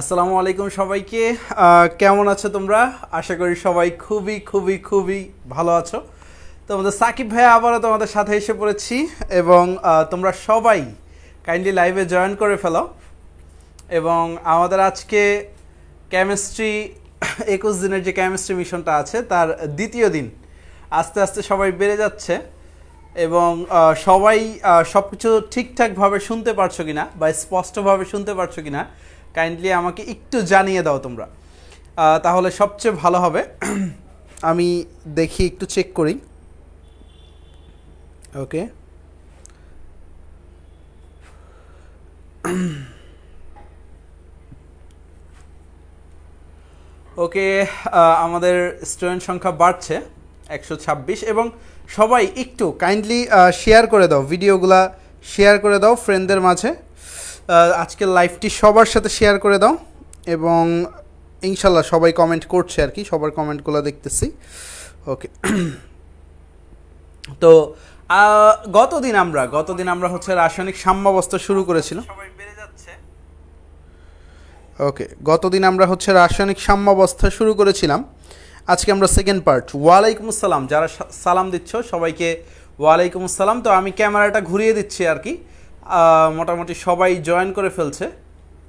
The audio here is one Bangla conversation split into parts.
আসসালামু আলাইকুম সবাইকে। কেমন আছো তোমরা? আশা করি সবাই খুবই খুবই খুবই ভালো আছো। তোমাদের সাকিব ভাই আবারও তোমাদের সাথে এসে পড়েছি এবং তোমরা সবাই কাইন্ডলি লাইভে জয়েন করে ফেলো। এবং আমাদের আজকে কেমিস্ট্রি 21 দিনের যে কেমিস্ট্রি মিশনটা আছে তার দ্বিতীয় দিন। আস্তে আস্তে সবাই বেড়ে যাচ্ছে এবং সবাই সব কিছু ঠিকঠাকভাবে শুনতে পারছো কিনা বা স্পষ্টভাবে শুনতে পারছো কিনা কাইন্ডলি আমাকে একটু জানিয়ে দাও তোমরা, তাহলে সবচেয়ে ভালো হবে। আমি দেখি একটু চেক করি। ওকে, ওকে, আমাদের স্টুডেন্ট সংখ্যা বাড়ছে 126 এবং সবাই একটু কাইন্ডলি শেয়ার করে দাও, ভিডিওগুলা শেয়ার করে দাও ফ্রেন্ডদের মাঝে। আজকের লাইভটি সবার সাথে শেয়ার করে দাও এবং ইনশাল্লাহ সবাই কমেন্ট করছে আর কি, সবার কমেন্টগুলো দেখতেছি। ওকে, তো গতদিন আমরা হচ্ছে রাসায়নিক সাম্যাবস্থা শুরু করেছিলাম। ওকে, গতদিন আমরা হচ্ছে রাসায়নিক সাম্যাবস্থা শুরু করেছিলাম। আজকে আমরা সেকেন্ড পার্ট। ওয়ালাইকুম আসসালাম, যারা সালাম দিচ্ছ সবাইকে ওয়ালাইকুম আসসালাম। তো আমি ক্যামেরাটা ঘুরিয়ে দিচ্ছি আর কি, মোটামুটি সবাই জয়েন করে ফেলছে।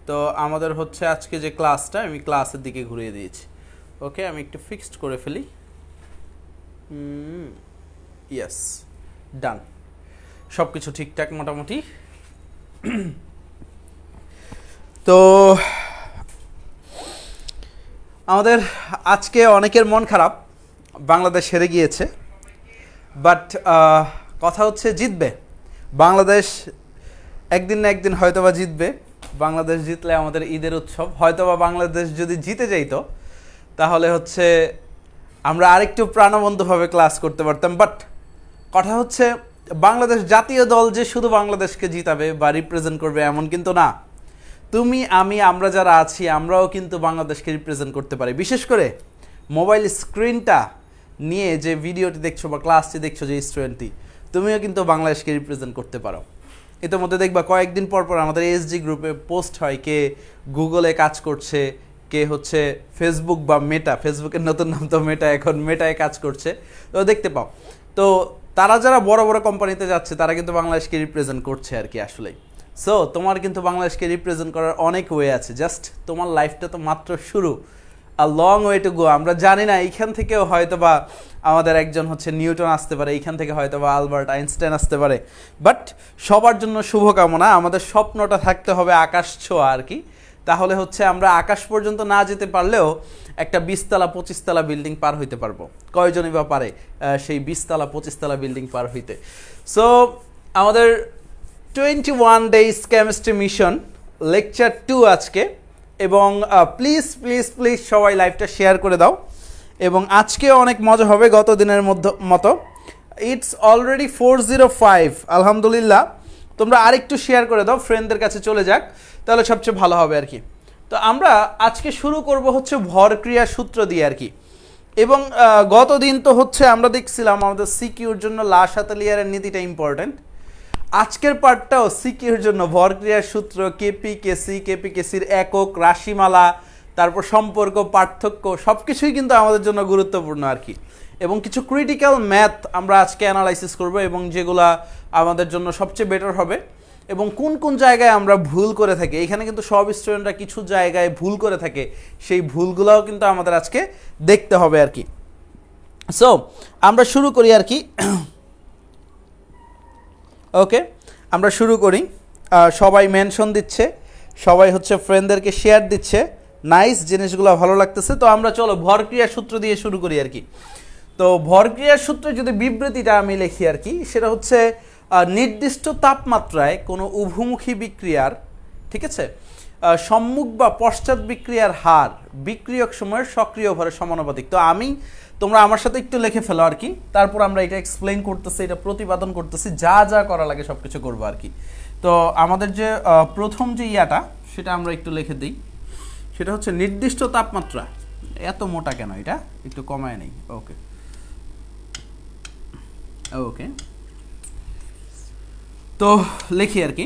তো আমাদের হচ্ছে আজকে যে ক্লাসটা আমি ক্লাসের দিকে ঘুরিয়ে দিয়েছি। ওকে, আমি একটু ফিক্সড করে ফেলি। ইয়েস, ডান, সব কিছু ঠিকঠাক মোটামুটি। তো আমাদের আজকে অনেকের মন খারাপ, বাংলাদেশ হেরে গিয়েছে। বাট কথা হচ্ছে জিতবে বাংলাদেশ, একদিন না একদিন হয়তোবা জিতবে। বাংলাদেশ জিতলে আমাদের ঈদের উৎসব। হয়তোবা বাংলাদেশ যদি জিতে যাইতো তাহলে হচ্ছে আমরা আরেকটু প্রাণবন্তভাবে ক্লাস করতে পারতাম। বাট কথা হচ্ছে বাংলাদেশ জাতীয় দল যে শুধু বাংলাদেশকে জিতাবে বা রিপ্রেজেন্ট করবে এমন কিন্তু না। তুমি আমি আমরা যারা আছি আমরাও কিন্তু বাংলাদেশকে রিপ্রেজেন্ট করতে পারি। বিশেষ করে মোবাইল স্ক্রিনটা নিয়ে যে ভিডিওটি দেখছো বা ক্লাসটি দেখছো, যে স্টুডেন্টটি, তুমিও কিন্তু বাংলাদেশকে রিপ্রেজেন্ট করতে পারো। ইতিমধ্যে দেখবা কয়েকদিন পর পর আমাদের এসজি গ্রুপে পোস্ট হয় কে গুগলে কাজ করছে, কে হচ্ছে ফেসবুক বা মেটা, ফেসবুকের নতুন নাম তো মেটা, এখন মেটায় কাজ করছে। তো দেখতে পাও, তো তারা যারা বড় বড় কোম্পানিতে যাচ্ছে তারা কিন্তু বাংলাদেশকে রিপ্রেজেন্ট করছে আর কি আসলেই। সো তোমার কিন্তু বাংলাদেশকে রিপ্রেজেন্ট করার অনেক ওয়ে আছে, জাস্ট তোমার লাইফটা তো মাত্র শুরু, a long way to go. আমরা জানি না এইখান থেকেও হয়তো বা আমাদের একজন হচ্ছে নিউটন আসতে পারে, এইখান থেকে হয়তো বা আলবার্ট আইনস্টাইন আসতে পারে। বাট সবার জন্য শুভকামনা। আমাদের স্বপ্নটা থাকতে হবে আকাশ ছোঁয়া আর কি। তাহলে হচ্ছে আমরা আকাশ পর্যন্ত না যেতে পারলেও একটা 20 তলা 25 তলা বিল্ডিং পার হইতে পারবো। কয়জনই বা পারে সেই 20 তলা 25 তলা বিল্ডিং পার হইতে? সো আমাদের 21 ডেজ কেমিস্ট্রি মিশন লেকচার 2 আজকে। এবং প্লিজ প্লিজ প্লিজ সবাই লাইভটা শেয়ার করে দাও। এবং আজকে অনেক মজা হবে গত দিনের মতো। ইটস অলরেডি 405, আলহামদুলিল্লাহ। তোমরা আরেকটু শেয়ার করে দাও, ফ্রেন্ডদের কাছে চলে যাক, তাহলে সবচেয়ে ভালো হবে আর কি। তো আমরা আজকে শুরু করব হচ্ছে ভরক্রিয়া সূত্র দিয়ে আর কি। এবং গত দিন তো হচ্ছে আমরা দেখছিলাম আমাদের সিকিউর জন্য লা শাতেলিয়ারের নীতিটা ইম্পর্টেন্ট। আজকের পার্টটাও সিকিউর জন্য ভরক্রিয়ার সূত্র, কেপি কেসি, কেপি কেসির একক, রাশিমালা, তারপর সম্পর্ক, পার্থক্য, সব কিছুই কিন্তু আমাদের জন্য গুরুত্বপূর্ণ আর কি। এবং কিছু ক্রিটিক্যাল ম্যাথ আমরা আজকে অ্যানালাইসিস করব এবং যেগুলা আমাদের জন্য সবচেয়ে বেটার হবে এবং কোন কোন জায়গায় আমরা ভুল করে থাকি। এখানে কিন্তু সব স্টুডেন্টরা কিছু জায়গায় ভুল করে থাকে, সেই ভুলগুলোও কিন্তু আমাদের আজকে দেখতে হবে আর কি। সো আমরা শুরু করি আর কি। ওকে, আমরা শুরু করি। সবাই মেনশন দিচ্ছে, সবাই হচ্ছে ফ্রেন্ডদেরকে শেয়ার দিচ্ছে, নাইস, জিনিসগুলো ভালো লাগতেছে। তো আমরা চলো ভরক্রিয়ার সূত্র দিয়ে শুরু করি আর কি। তো ভরক্রিয়ার সূত্রে যদি বিবৃতিটা আমি লিখি আর কি, সেটা হচ্ছে নির্দিষ্ট তাপমাত্রায় কোনো উভমুখী বিক্রিয়ার, ঠিক আছে, সম্মুখ বা পশ্চাৎ বিক্রিয়ার হার বিক্রিয়ক সময়ের সক্রিয় ভরের সমানুপাতিক। তো তোমরা আমার সাথে একটু লিখে ফেলো আর কি, তারপর আমরা এটা এক্সপ্লেইন করতেছি, এটা প্রতিপাদন করতেছি, যা যা করা লাগে সব কিছু করবো আর কি। তো আমাদের যে প্রথম যে ইয়াটা সেটা আমরা একটু লিখে দিই, সেটা হচ্ছে নির্দিষ্ট তাপমাত্রা। এত মোটা কেন, এটা একটু কমায় নেই। ওকে ওকে, তো লিখি আর কি,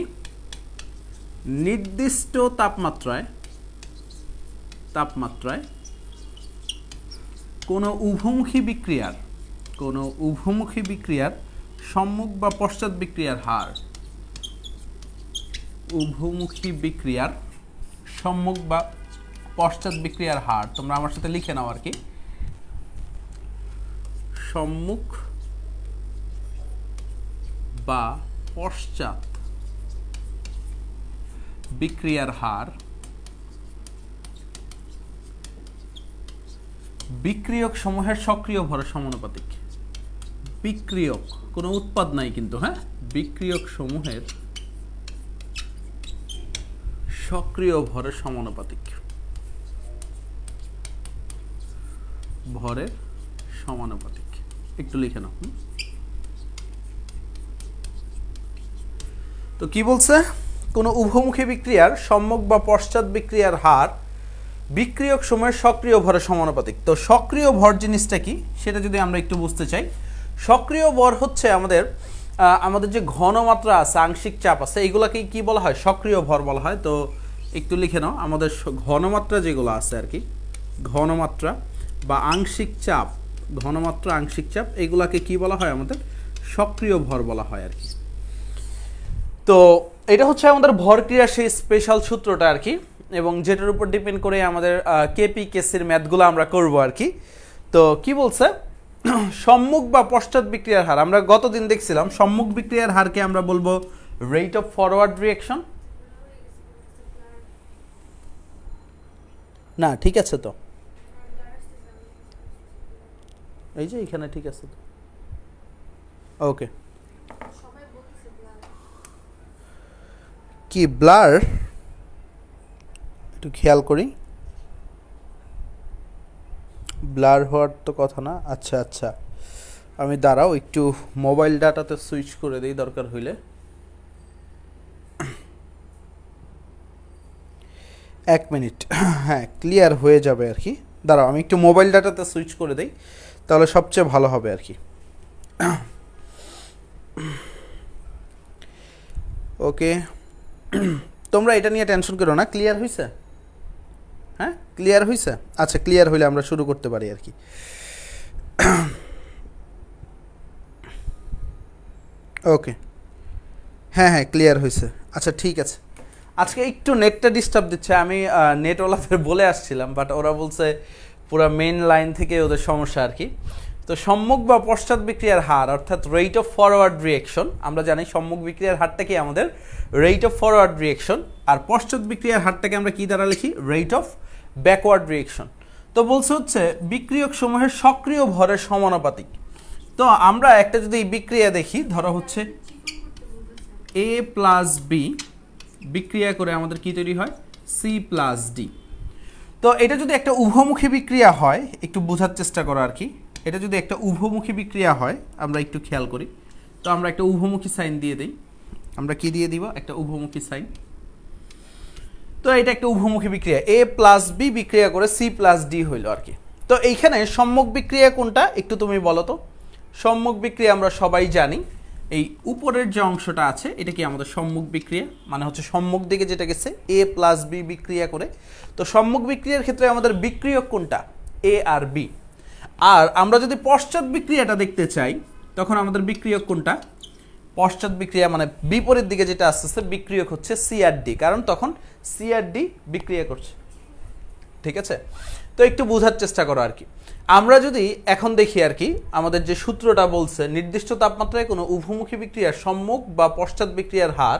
নির্দিষ্ট তাপমাত্রায় তাপমাত্রায় কোনো উভমুখী বিক্রিয়ার সম্মুখ বা পশ্চাৎ বিক্রিয়ার হার, উভমুখী বিক্রিয়ার সম্মুখ বা পশ্চাৎ বিক্রিয়ার হার, তোমরা আমার সাথে লিখে নাও আর কি, সম্মুখ বা পশ্চাৎ বিক্রিয়ার হার বিক্রিয়ক সমূহের সক্রিয় ভরের সমানুপাতিক। বিক্রিয়ক কোনো উৎপাদ নাই কিন্তু, হ্যাঁ, বিক্রিয়ক সমূহের সক্রিয় ভরের সমানুপাতিক, ভরের সমানুপাতিক একটু লিখে নাও। তো কি বলছে, কোনো উভমুখী বিক্রিয়ার সম্মুখ বা পশ্চাৎ বিক্রিয়ার হার বিক্রিয়ক সময়ের সক্রিয় ভরের সমানুপাতিক। তো সক্রিয় ভর জিনিসটা কি সেটা যদি আমরা একটু বুঝতে চাই, সক্রিয় ভর হচ্ছে আমাদের যে ঘনমাত্রা আছে, আংশিক চাপ আছে, এগুলাকে কি বলা হয়, সক্রিয় ভর বলা হয়। তো একটু লিখে নাও, আমাদের ঘনমাত্রা যেগুলো আছে আর কি, ঘনমাত্রা বা আংশিক চাপ, ঘনমাত্রা আংশিক চাপ, এগুলাকে কি বলা হয়, আমাদের সক্রিয় ভর বলা হয় আর কি। তো এটা হচ্ছে আমাদের ভর ক্রিয়ার সেই স্পেশাল সূত্রটা আর কি, এবং যেটার উপর ডিপেন্ড করে আমাদের কেপি কেসির ম্যাথগুলো আমরা করব আর কি। তো কি বলছে, সম্মুখ বা পশ্চাৎ বিক্রিয়ার হার, আমরা গতদিন দেখছিলাম সম্মুখ বিক্রিয়ার হারকে আমরা বলবো রেট অফ ফরওয়ার্ড রিঅ্যাকশন। না ঠিক আছে, তো এই যে এখানে ঠিক আছে তো, ওকে। কি ব্লার, একটু খেয়াল করি, ব্লার হওয়ার তো কথা না। আচ্ছা আচ্ছা, আমি দাঁড়াও একটু মোবাইল ডাটাতে সুইচ করে দিই দরকার হইলে। এক মিনিট, হ্যাঁ ক্লিয়ার হয়ে যাবে আর কি। দাঁড়াও আমি একটু মোবাইল ডাটাতে সুইচ করে দিই, তাহলে সবচেয়ে ভালো হবে আর কি। ওকে, তোমরা এটা নিয়ে টেনশন করো না, ক্লিয়ার হয়েছে? হ্যাঁ ক্লিয়ার হয়েছে, আচ্ছা ক্লিয়ার হইলে আমরা শুরু করতে পারি আর কি। ওকে, হ্যাঁ হ্যাঁ ক্লিয়ার হয়েছে, আচ্ছা ঠিক আছে। আজকে একটু নেটটা ডিস্টার্ব দিচ্ছে, আমি নেটওয়ালাদের বলে আসছিলাম, বাট ওরা বলছে পুরো মেন লাইন থেকে ওদের সমস্যা আর কি। তো সম্মুখ বা পশ্চাৎ বিক্রিয়ার হার অর্থাৎ রেট অফ ফরওয়ার্ড রিঅ্যাকশন, আমরা জানি সম্মুখ বিক্রিয়ার হারটা কি আমাদের রেট অফ ফরওয়ার্ড রিঅ্যাকশন, আর পশ্চাৎ বিক্রিয়ার হারটাকে আমরা কি দ্বারা লিখি, রেট অফ ব্যাকওয়ার্ড রিঅ্যাকশন। তো বলছে হচ্ছে বিক্রিয়ক সমূহের সক্রিয় ভরের সমানুপাতিক। তো আমরা একটা যদি বিক্রিয়া দেখি, ধরো হচ্ছে এ প্লাস বি বিক্রিয়া করে আমাদের কি তৈরি হয়, সি প্লাস ডি। তো এটা যদি একটা উভমুখী বিক্রিয়া হয়, একটু বোঝার চেষ্টা করো আর কি, এটা যদি একটা উভমুখী বিক্রিয়া হয়, আমরা একটু খেয়াল করি। তো আমরা একটা উভমুখী সাইন দিয়ে দিই, আমরা কি দিয়ে দিব, একটা উভমুখী সাইন। তো এটা একটা উভমুখী বিক্রিয়া, এ প্লাস বি বিক্রিয়া করে সি প্লাস ডি হইল আর কি। তো এইখানে সম্মুখ বিক্রিয়া কোনটা একটু তুমি বলো তো। সম্মুখ বিক্রিয়া আমরা সবাই জানি, এই উপরের যে অংশটা আছে এটা কি আমাদের সম্মুখ বিক্রিয়া, মানে হচ্ছে সম্মুখ দিকে যেটা গেছে এ প্লাস বি বিক্রিয়া করে। তো সম্মুখ বিক্রিয়ার ক্ষেত্রে আমাদের বিক্রিয়ক কোনটা, এ আর বি। আর আমরা যদি পশ্চাৎ বিক্রিয়াটা দেখতে চাই, তখন আমাদের বিক্রিয়ক কোনটা, পশ্চাৎ বিক্রিয়া মানে বিপরীত দিকে যেটা আসতেছে বিক্রিয়ক হচ্ছে সি আর ডি, কারণ তখন সি আর ডি বিক্রিয়া করছে, ঠিক আছে। তো একটু বোঝার চেষ্টা করো আর কি। আমরা যদি এখন দেখি আর কি, আমাদের যে সূত্রটা বলছে নির্দিষ্ট তাপমাত্রায় কোনো উভমুখী বিক্রিয়ার সম্মুখ বা পশ্চাৎ বিক্রিয়ার হার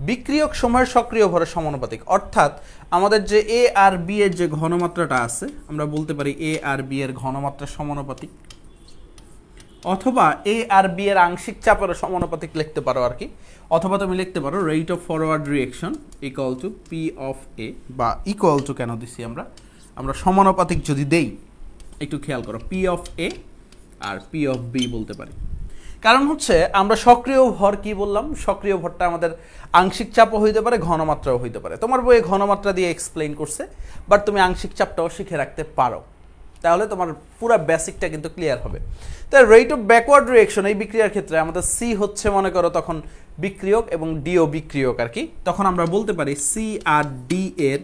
বিক্রিয়ক সময়ের সক্রিয় ভরের সমানুপাতিক, অর্থাৎ আমাদের যে এ আর বি এর যে ঘনমাত্রাটা আছে, আমরা বলতে পারি এ আর বি এর ঘনমাত্রার সমানুপাতিক, অথবা এ আর বি এর আংশিক চাপের সমানুপাতিক লিখতে পারো আর কি, অথবা তুমি লিখতে পারো rate of forward reaction equal to P of A, বা ইকুয়াল টু কেন দিছি আমরা সমানুপাতিক যদি দেই, একটু খেয়াল করো, পি অফ এ আর পি অফ বি বলতে পারি। কারণ হচ্ছে আমরা সক্রিয় ভর কি বললাম, সক্রিয় ভরটা আমাদের আংশিক চাপও হইতে পারে, ঘনমাত্রাও হইতে পারে। তোমার বইয়ে ঘনমাত্রা দিয়ে এক্সপ্লেইন করছে, বাট তুমি আংশিক চাপটাও শিখে রাখতে পারো, তাহলে তোমার পুরো বেসিকটা কিন্তু ক্লিয়ার হবে। তাই রেট অফ ব্যাকওয়ার্ড রিঅ্যাকশন এই বিক্রিয়ার ক্ষেত্রে আমাদের সি হচ্ছে মনে করো তখন বিক্রিয়ক এবং ডিও বিক্রিয়ক আর কি, তখন আমরা বলতে পারি সি আর ডি এর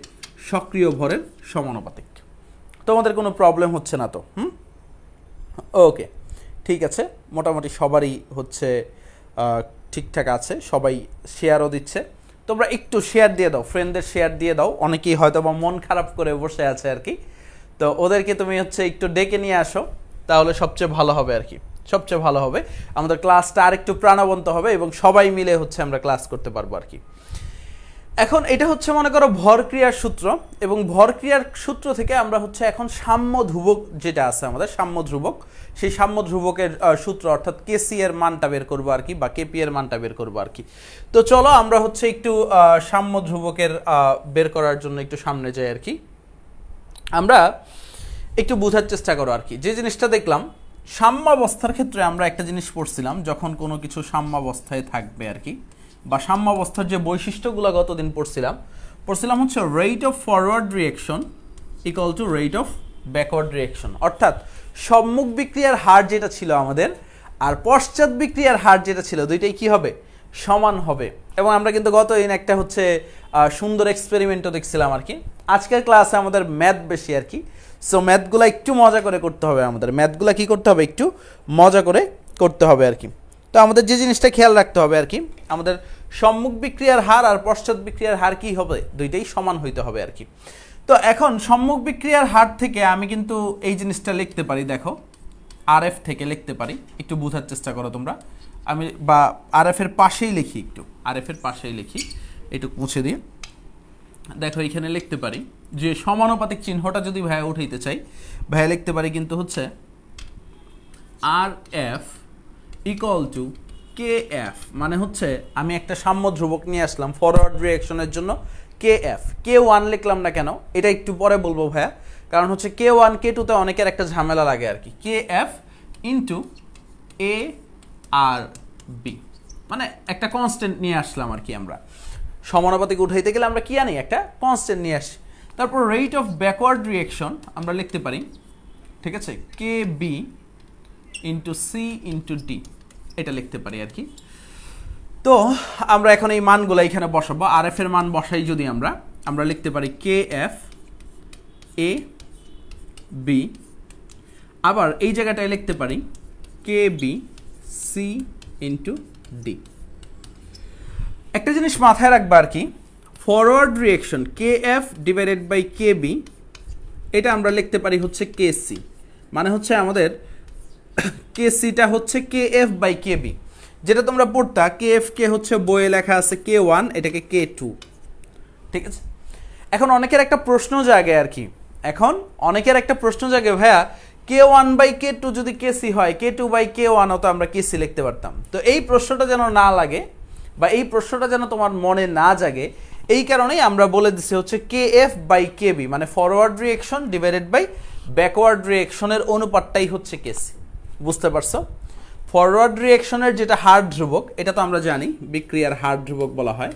সক্রিয় ভরের সমানুপাতিক। তোমাদের কোনো প্রবলেম হচ্ছে না তো? ওকে, ঠিক আছে, মোটামুটি সবারই হচ্ছে ঠিকঠাক আছে, সবাই শেয়ারও দিচ্ছে। তোমরা একটু শেয়ার দিয়ে দাও, ফ্রেন্ডদের শেয়ার দিয়ে দাও, অনেকেই হয়তো বা মন খারাপ করে বসে আছে আর কি, তো ওদেরকে তুমি হচ্ছে একটু ডেকে নিয়ে আসো, তাহলে সবচেয়ে ভালো হবে আর কি, সবচেয়ে ভালো হবে, আমাদের ক্লাসটা আরেকটু প্রাণবন্ত হবে এবং সবাই মিলে হচ্ছে আমরা ক্লাস করতে পারবো আর কি। এখন এটা হচ্ছে মনে করো ভর ক্রিয়ার সূত্র, এবং ভর ক্রিয়ার সূত্র থেকে আমরা হচ্ছে এখন সাম্য ধ্রুবক যেটা আছে আমাদের সাম্য ধ্রুবক, সেই সাম্য ধ্রুবকের সূত্র অর্থাৎ কেসি এর মানটা বের করবো আর কি, বা কেপি এর মানটা বের করবো আর কি। তো চলো আমরা হচ্ছে একটু সাম্য ধ্রুবকের বের করার জন্য একটু সামনে যাই আর কি। আমরা একটু বোঝার চেষ্টা করো আর কি। যে জিনিসটা দেখলাম সাম্যাবস্থার ক্ষেত্রে আমরা একটা জিনিস পড়ছিলাম, যখন কোনো কিছু সাম্যাবস্থায় থাকবে আর কি, বা সাম্যাবস্থার যে বৈশিষ্ট্যগুলো গতদিন পড়ছিলাম হচ্ছে rate of forward reaction equal two rate of backward reaction, অর্থাৎ সম্মুখ বিক্রিয়ার হার যেটা ছিল আমাদের আর পশ্চাৎ বিক্রিয়ার হার যেটা ছিল, দুইটাই কি হবে? সমান হবে। এবং আমরা কিন্তু গতদিন একটা হচ্ছে সুন্দর এক্সপেরিমেন্টও দেখছিলাম আর কি। আজকের ক্লাসে আমাদের ম্যাথ বেশি আর কি, সো ম্যাথগুলো একটু মজা করে করতে হবে আমাদের, ম্যাথগুলো কি করতে হবে? একটু মজা করে করতে হবে আর কি। তো আমাদের যে জিনিসটা খেয়াল রাখতে হবে আর কি, আমাদের সম্মুখ বিক্রিয়ার হার আর পশ্চাৎ বিক্রিয়ার হার কি হবে? দুইটাই সমান হইতে হবে আর কি। তো এখন সম্মুখ বিক্রিয়ার হার থেকে আমি কিন্তু এই জিনিসটা লিখতে পারি, দেখো আরএফ থেকে লিখতে পারি, একটু বোঝার চেষ্টা করো তোমরা। আমি বা আরএফ এর পাশেই লিখি, একটু আরএফ এর পাশেই লিখি, একটু মুছে দিয়ে দেখো এখানে লিখতে পারি যে সমানুপাতিক চিহ্নটা যদি ভাইয়া উঠাইতে চাই, ভাইয়া লিখতে পারি কিন্তু হচ্ছে R F equal to K F, মানে হচ্ছে আমি একটা সাম্য ধ্রুবক নিয়ে আসলাম ফরওয়ার্ড রিঅ্যাকশনের জন্য, কে এফ, কে ওয়ান লিখলাম না কেন এটা একটু পরে বলবো ভাইয়া, কারণ হচ্ছে কে ওয়ান কে টুতে অনেকের একটা ঝামেলা লাগে আর কি। কে এফ ইন্টু এ আর বি, মানে একটা কনস্ট্যান্ট নিয়ে আসলাম আর কি। আমরা সমানুপাতিক উঠাইতে গেলে আমরা কি আনি? একটা কনস্ট্যান্ট নিয়ে আসি। তারপর রেট অফ ব্যাকওয়ার্ড রিঅ্যাকশন আমরা লিখতে পারি, ঠিক আছে, K B into C into D, এটা লিখতে পারি আর কি। তো আমরা এখন এই মানগুলো এখানে বসাবো, আর এফ এর মান বসাই যদি আমরা লিখতে পারি কে এফ এ বি, আবার এই জায়গাটায় লিখতে পারি K B C into D. একটা জিনিস মাথায় রাখবা আর কি, forward reaction K F divided by K B, এটা আমরা লিখতে পারি হচ্ছে কে সি, মানে হচ্ছে আমাদের কে সিটা হচ্ছে K F by K B, যেটা তোমরা পড়তা কে এফ কে হচ্ছে বইয়ে লেখা আছে কে ওয়ান, এটাকে কে টু, ঠিক আছে। এখন অনেকের একটা প্রশ্ন জাগে আর কি, এখন অনেকের একটা প্রশ্ন জাগে ভাইয়া কে ওয়ান বাই কে টু যদি কে সি হয়, কে টু বাই কে ওয়ানও তো আমরা কে সি লিখতে পারতাম। তো এই প্রশ্নটা যেন না লাগে বা এই প্রশ্নটা যেন তোমার মনে না জাগে, এই কারণেই আমরা বলে দিচ্ছি হচ্ছে K F by K B, মানে forward reaction divided by backward রিঅ্যাকশনের অনুপাতটাই হচ্ছে কে সি। বুঝতে পারছো? ফরওয়ার্ড রিঅ্যাকশনের যেটা হার ধ্রুবক, এটা তো আমরা জানি বিক্রিয়ার হার ধ্রুবক বলা হয়,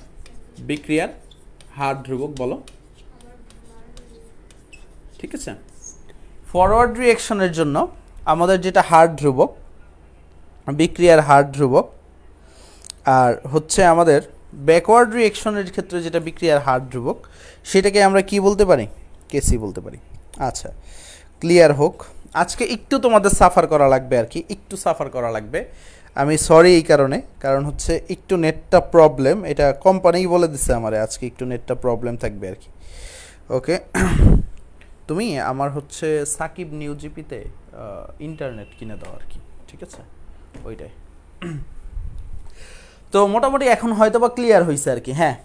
বিক্রিয়ার হার ধ্রুবক বলো, ঠিক আছে। ফরওয়ার্ড রিঅ্যাকশনের জন্য আমাদের যেটা হার ধ্রুবক, বিক্রিয়ার হার ধ্রুবক, আর হচ্ছে আমাদের ব্যাকওয়ার্ড রিঅ্যাকশনের ক্ষেত্রে যেটা বিক্রিয়ার হার ধ্রুবক, সেটাকে আমরা কি বলতে পারি? কেসি বলতে পারি। আচ্ছা, ক্লিয়ার হোক। আজকে একটু তোমাদের সাফার করা লাগবে আর কি, একটু সাফার করা লাগবে, আমি সরি এই কারণে, কারণ হচ্ছে একটু নেটটা প্রবলেম, এটা কোম্পানিই বলে দিচ্ছে আমারে আজকে একটু নেটটা প্রবলেম থাকবে আর কি। ওকে, তুমি আমার হচ্ছে সাকিব নিউ জিপিতে ইন্টারনেট কিনে দাও আর কি, ঠিক আছে, ওইটাই। তো মোটামুটি এখন হয়তো বা ক্লিয়ার হয়েছে আর কি। হ্যাঁ,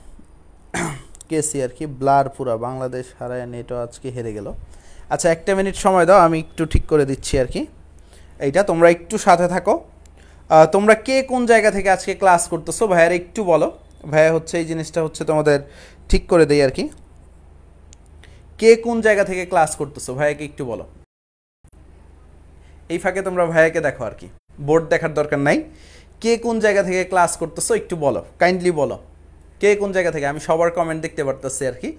কেসি আর কি ব্লার পুরা বাংলাদেশ হারায়, নেটও আজকে হেরে গেল। আচ্ছা, একটা মিনিট সময় দাও, আমি একটু ঠিক করে দিচ্ছি আর কি এইটা, তোমরা একটু সাথে থাকো। তোমরা কে কোন জায়গা থেকে আজকে ক্লাস করতেছো ভাইয়ার একটু বলো, ভাইয়া হচ্ছে এই জিনিসটা হচ্ছে তোমাদের ঠিক করে দেই আর কি। কে কোন জায়গা থেকে ক্লাস করতেছো ভাইয়াকে একটু বলো। এই ফাঁকে তোমরা ভাইয়াকে দেখো আর কি, বোর্ড দেখার দরকার নাই। কে কোন জায়গা থেকে ক্লাস করতেছো একটু বলো, কাইন্ডলি বলো কে কোন জায়গা থেকে, আমি সবার কমেন্ট দেখতে পারতেছি আর কি,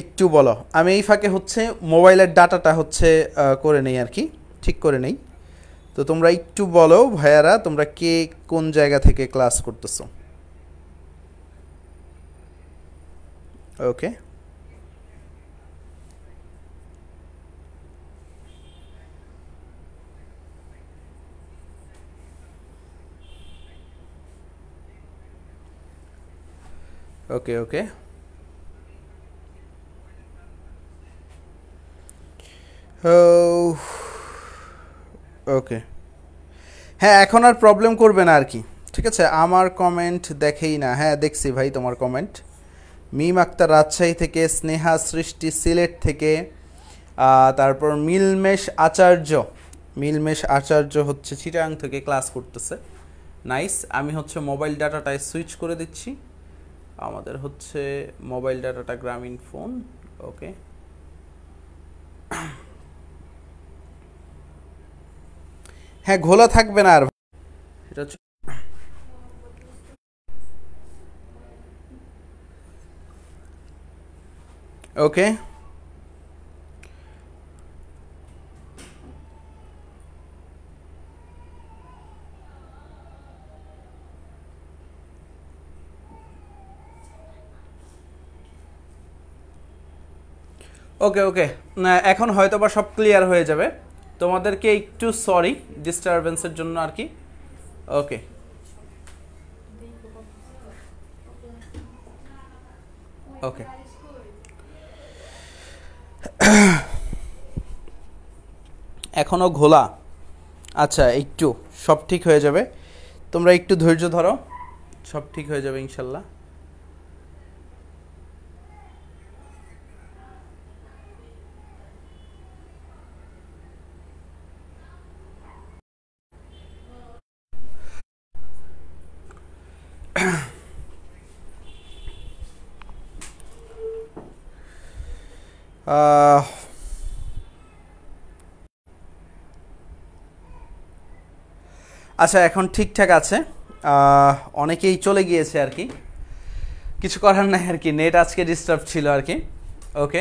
একটু বলো। আমি এই ফাঁকে হচ্ছে মোবাইলের ডাটাটা হচ্ছে করে নেই আর কি, ঠিক করে নেই। তো তোমরা একটু বলো ভাইয়ারা, তোমরা কে কোন জায়গা থেকে ক্লাস করতেছো। ওকে, ওকে ওকে ওকে হ্যাঁ এখন আর প্রবলেম করবে না আর কি ঠিক আছে আমার কমেন্ট দেখেই না হ্যাঁ দেখছি ভাই তোমার কমেন্ট মিম আক্তার রাজশাহী থেকে স্নেহা সৃষ্টি সিলেট থেকে তারপর মিলমেশ আচার্য হচ্ছে চিটাগাং থেকে ক্লাস করতেছে নাইস আমি হচ্ছে মোবাইল ডাটাটায় সুইচ করে দিচ্ছি আমাদের হচ্ছে মোবাইল ডাটাটা গ্রামীণ ফোন ওকে হ্যাঁ ঘোলা থাকবে না আর এটা হচ্ছে ওকে ওকে ওকে এখন হয়তো বা সব ক্লিয়ার হয়ে যাবে তোমাদেরকে একটু সরি ডিস্টারবেন্সের জন্য আর কি ওকে ওকে এখনো ঘোলা আচ্ছা একটু সব ঠিক হয়ে যাবে তোমরা একটু ধৈর্য ধরো সব ঠিক হয়ে যাবে ইনশাল্লাহ আচ্ছা এখন ঠিকঠাক আছে অনেকেই চলে গিয়েছে আর কি কিছু করার নাই আর কি নেট আজকে ডিস্টার্ব ছিল আর কি ওকে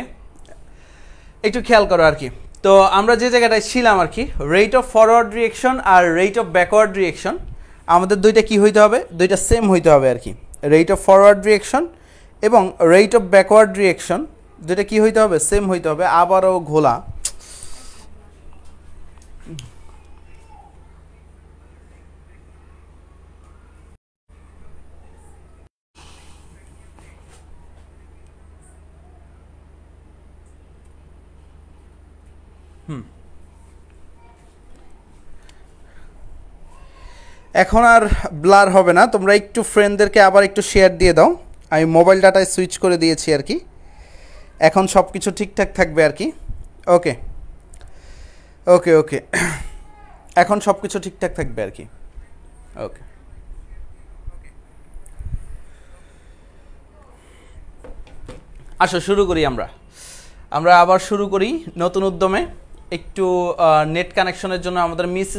একটু খেয়াল করো আর কি তো আমরা যে জায়গাটায় ছিলাম আর কি রেট অফ ফরওয়ার্ড রিঅ্যাকশন আর রেট অফ ব্যাকওয়ার্ড রিঅ্যাকশন আমাদের দুইটা কি হইতে হবে দুইটা সেম হইতে হবে আর কি রেট অফ ফরওয়ার্ড রিঅ্যাকশন এবং রেট অফ ব্যাকওয়ার্ড রিঅ্যাকশন দুইটা কি হইতে হবে সেম হইতে হবে আবারও ঘোলা এখন আর ব্লার হবে না তোমরা একটু ফ্রেন্ডদেরকে আবার একটু শেয়ার দিয়ে দাও আমি মোবাইল ডাটায় সুইচ করে দিয়েছি আর কি এখন সব কিছু ঠিকঠাক থাকবে আর কি ওকে ওকে ওকে এখন সব কিছু ঠিকঠাক থাকবে আর কি ওকে আসো শুরু করি আমরা আবার শুরু করি নতুন উদ্যমে একটু নেট কানেকশনের জন্য আমাদের মিস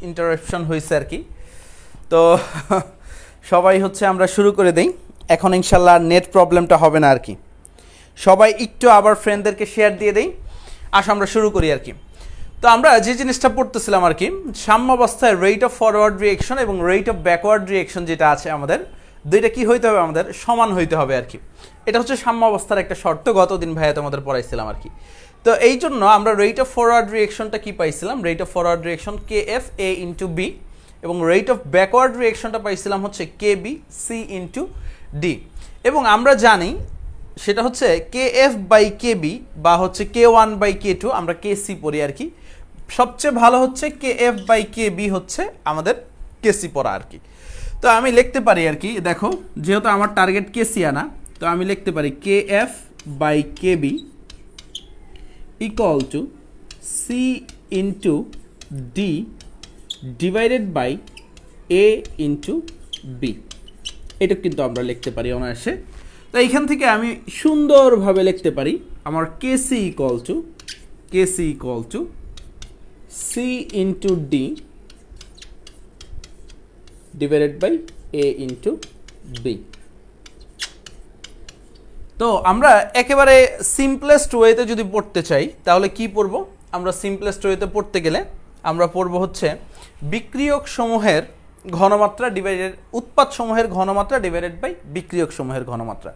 ইন্টারাপশন হয়েছে আর কি তো সবাই হচ্ছে আমরা শুরু করে দেই এখন ইনশাল্লাহ নেট প্রবলেমটা হবে না আর কি সবাই একটু আবার ফ্রেন্ডদেরকে শেয়ার দিয়ে দেই আসো আমরা শুরু করি আর কি তো আমরা যে জিনিসটা পড়তেছিলাম আর কি সাম্যাবস্থায় রেট অফ ফরওয়ার্ড রিঅ্যাকশন এবং রেট অফ ব্যাকওয়ার্ড রিঅ্যাকশন যেটা আছে আমাদের দুইটা কি হইতে হবে আমাদের সমান হইতে হবে আর কি এটা হচ্ছে সাম্যাবস্থার একটা শর্ত গতদিন ভাইয়া তোমাদের পড়াইছিলাম আর কি তো এই জন্য আমরা রেট অফ ফরওয়ার্ড রিঅ্যাকশনটা কি পাইছিলাম rate of forward reaction K F A into B এবং রেট অফ ব্যাকওয়ার্ড রিঅ্যাকশনটা পাইছিলাম হচ্ছে K B C into D এবং আমরা জানি সেটা হচ্ছে K F by K B বা হচ্ছে K one by K two আমরা কে সি পড়ি আর কি সবচেয়ে ভালো হচ্ছে K F by K B হচ্ছে আমাদের কে সি পড়া আর কি তো আমি লিখতে পারি আর কি দেখো যেহেতু আমার টার্গেট কে সি আনা তো আমি লিখতে পারি K F by K B equal to C into D divided by A into B এটা কিন্তু আমরা লিখতে পারি অনায়াসে তো এইখান থেকে আমি সুন্দরভাবে লিখতে পারি আমার K C equal to C into D divided by A into B তো আমরা একেবারে সিম্পলেস্ট ওয়েতে যদি পড়তে চাই তাহলে কি পড়ব আমরা সিম্পলেস্ট ওয়েতে পড়তে গেলে আমরা পড়ব হচ্ছে বিক্রিয়ক সমূহের ঘনমাত্রা ডিভাইডেড উৎপাদ সমূহের ঘনমাত্রা ডিভাইডেড বাই বিক্রিয়ক সমূহের ঘনমাত্রা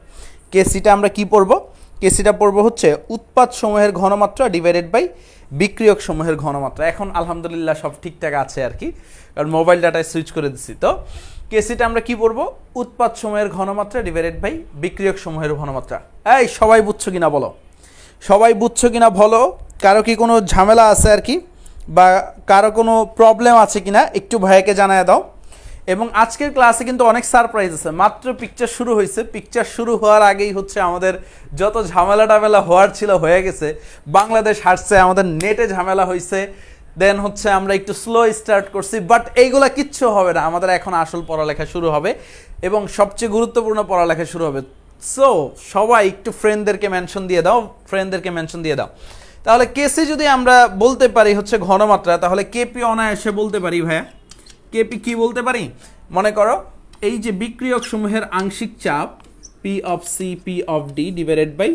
কেসিটা আমরা কি পড়ব কেসিটা পড়ব হচ্ছে উৎপাদ সমূহের ঘনমাত্রা ডিভাইডেড বাই বিক্রিয়ক সমূহের ঘনমাত্রা এখন আলহামদুলিল্লাহ সব ঠিকঠাক আছে আর কি কারণ মোবাইল ডাটায় সুইচ করে দিচ্ছি তো কেসিটা আমরা কি পড়বো, উৎপাদ সময়ের ঘনমাত্রা ডিভাইডেড বাই বিক্রিয়ক সময়ের ঘনমাত্রা। এই সবাই বুঝছো কিনা বলো, সবাই বুঝছো কিনা বলো, কারো কি কোনো ঝামেলা আছে আর কি, বা কারো কোনো প্রবলেম আছে কিনা একটু ভাইয়াকে জানায় দাও। এবং আজকের ক্লাসে কিন্তু অনেক সারপ্রাইজ আছে, মাত্র পিকচার শুরু হয়েছে, পিকচার শুরু হওয়ার আগেই হচ্ছে আমাদের যত ঝামেলা টামেলা হওয়ার ছিল হয়ে গেছে, বাংলাদেশ হারছে, আমাদের নেটে ঝামেলা হয়েছে, দেন হচ্ছে আমরা একটু স্লো স্টার্ট করছি, বাট এইগুলা কিচ্ছু হবে না, আমাদের এখন আসল পড়ালেখা শুরু হবে এবং সবচেয়ে গুরুত্বপূর্ণ পড়ালেখা শুরু হবে। সো সবাই একটু ফ্রেন্ডদেরকে মেনশন দিয়ে দাও, ফ্রেন্ডদেরকে মেনশন দিয়ে দাও। তাহলে কেসি যদি আমরা বলতে পারি হচ্ছে ঘনমাত্রা, তাহলে কেপি অনায়াসে বলতে পারি ভাইয়া, কেপি কি বলতে পারি, মনে করো এই যে বিক্রিয়ক সমূহের আংশিক চাপ P of C P of D divided by,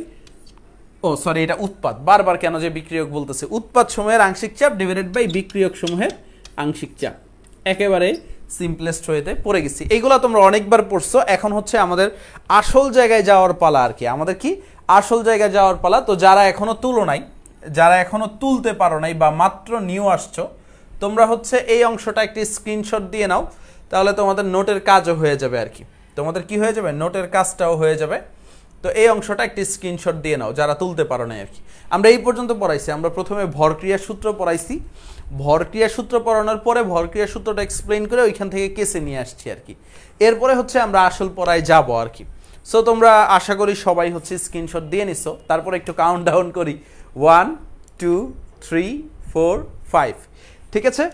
ও সরি এটা উৎপাদ, বারবার কেন যে বিক্রিয়ক বলতেছে, উৎপাদ সমূহের আংশিক চাপ ডিভাইডেড বাই বিক্রিয়ক সমূহের আংশিক চাপ। একেবারে সিম্পলেস্ট ওয়েতে পড়ে গেছি, এইগুলো তোমরা অনেকবার পড়ছো। এখন হচ্ছে আমাদের আসল জায়গায় যাওয়ার পালা আর কি, আমাদের কি আসল জায়গায় যাওয়ার পালা। তো যারা এখনো তুলো নাই, যারা এখনো তুলতে পারো নাই বা মাত্র নিউ আসছো, তোমরা হচ্ছে এই অংশটা একটি স্ক্রিনশট দিয়ে নাও, তাহলে তোমাদের নোটের কাজও হয়ে যাবে আর কি, তোমাদের কি হয়ে যাবে, নোটের কাজটাও হয়ে যাবে। তো এই অংশটা একটি স্ক্রিনশট দিয়ে নাও যারা তুলতে পারো নাই আর কি। আমরা এই পর্যন্ত পড়াইছি, আমরা প্রথমে ভরক্রিয়া সূত্র পড়াইছি, ভরক্রিয়া সূত্র পড়ানোর পরে ভরক্রিয়া সূত্রটা এক্সপ্লেইন করে ওইখান থেকে কেসে নিয়ে আসছি আর কি। এরপরে হচ্ছে আমরা আসল পড়ায় যাব আর কি। সো তোমরা আশা করি সবাই হচ্ছে স্ক্রিনশট দিয়ে নিছো, তারপরে একটু কাউন্ট ডাউন করি, 1 2 3 4 5, ঠিক আছে।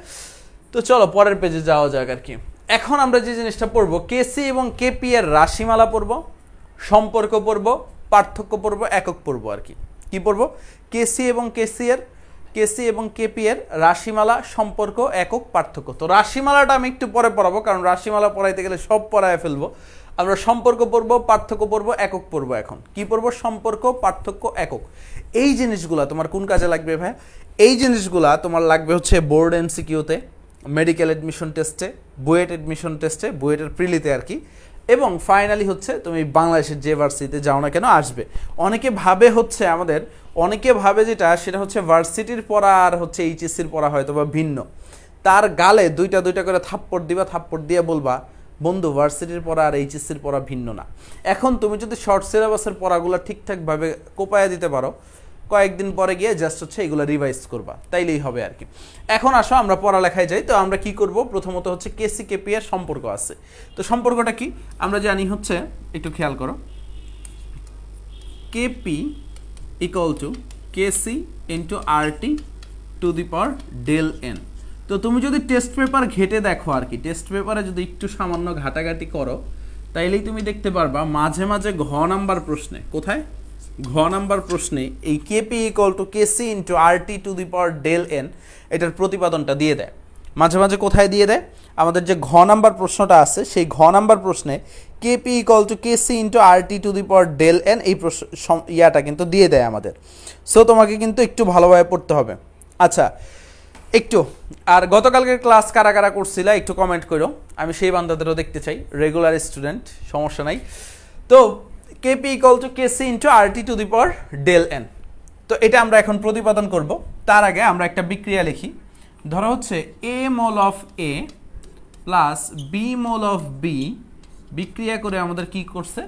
তো চলো পরের পেজে যাওয়া যাক আর কি। এখন আমরা যে জিনিসটা পড়বো, কেসি এবং কেপি এর রাশিমালা পড়বো, সম্পর্ক পড়বো, পার্থক্য পড়বো, একক পড়বো আর কি। কি পড়বো, কেসি এবং কেপি এর রাশিমালা, সম্পর্ক, একক, পার্থক্য। তো রাশিমালাটা আমি একটু পরে পড়াবো, কারণ রাশিমালা পড়াইতে গেলে সব পড়ায় ফেলবো। আমরা সম্পর্ক পড়বো, পার্থক্য পড়বো, একক পড়বো। এখন কি পড়বো, সম্পর্ক, পার্থক্য, একক। এই জিনিসগুলা তোমার কোন কাজে লাগবে ভাই, এই জিনিসগুলা তোমার লাগবে হচ্ছে বোর্ড এমসিকিউতে, মেডিকেল এডমিশন টেস্টে, বুয়েট এডমিশন টেস্টে, বুয়েটের প্রিলিতে আর কি, এবং ফাইনালি হচ্ছে তুমি বাংলাদেশের যে ভার্সিটিতে যাও না কেন আসবে। অনেকে ভাবে হচ্ছে আমাদের, অনেকে ভাবে যেটা সেটা হচ্ছে ভার্সিটির পড়া আর হচ্ছে এইচএসসির পড়া হয়তো বা ভিন্ন। তার গালে দুইটা দুইটা করে থাপ্পড় দিবা, থাপ্পড় দিয়ে বলবা বন্ধু ভার্সিটির পড়া আর এইচএসসির পড়া ভিন্ন না। এখন তুমি যদি শর্ট সিলেবাসের পড়াগুলো ঠিকঠাকভাবে কোপায়া দিতে পারো, কয়েকদিন পরে গিয়ে জাস্ট হচ্ছে এগুলো রিভাইজ করবা, তাইলেই হবে আর কি। এখন আসো আমরা পড়ালেখায় যাই। তো আমরা কি করব, প্রথমত হচ্ছে কেসি কেপি এর সম্পর্ক আছে। তো সম্পর্কটা কি আমরা জানি হচ্ছে, একটু খেয়াল করো, KP equal to KC into RT to the power del N. তো তুমি যদি টেস্ট পেপার ঘেটে দেখো আর কি, টেস্ট পেপারে যদি একটু সামান্য ঘাটাঘাটি করো, তাইলেই তুমি দেখতে পারবা মাঝে মাঝে ঘ নাম্বার প্রশ্নে, কোথায় ঘ নাম্বার প্রশ্নে এই KP equal to KC into RT to the power del N এটার প্রতিপাদনটা দিয়ে দেয়। মাঝে মাঝে কোথায় দিয়ে দেয়, আমাদের যে ঘ নাম্বার প্রশ্নটা আছে সেই ঘ নাম্বার প্রশ্নে KP equal to KC into RT to the power del N এই ইয়াটা কিন্তু দিয়ে দেয় আমাদের। সো তোমাকে কিন্তু একটু ভালোভাবে পড়তে হবে। আচ্ছা একটু, আর গতকালকের ক্লাস কারা কারা করছিল একটু কমেন্ট করো, আমি সেই বান্দাদেরও দেখতে চাই, রেগুলার স্টুডেন্ট সমস্যা নাই। তো KP equal to KC into RT to the power del N, তো এটা আমরা এখন প্রতিপাদন করব। তার আগে আমরা একটা বিক্রিয়া লিখি। ধরো হচ্ছে A mole of A plus B mole of B বিক্রিয়া করে আমাদের কি করছে,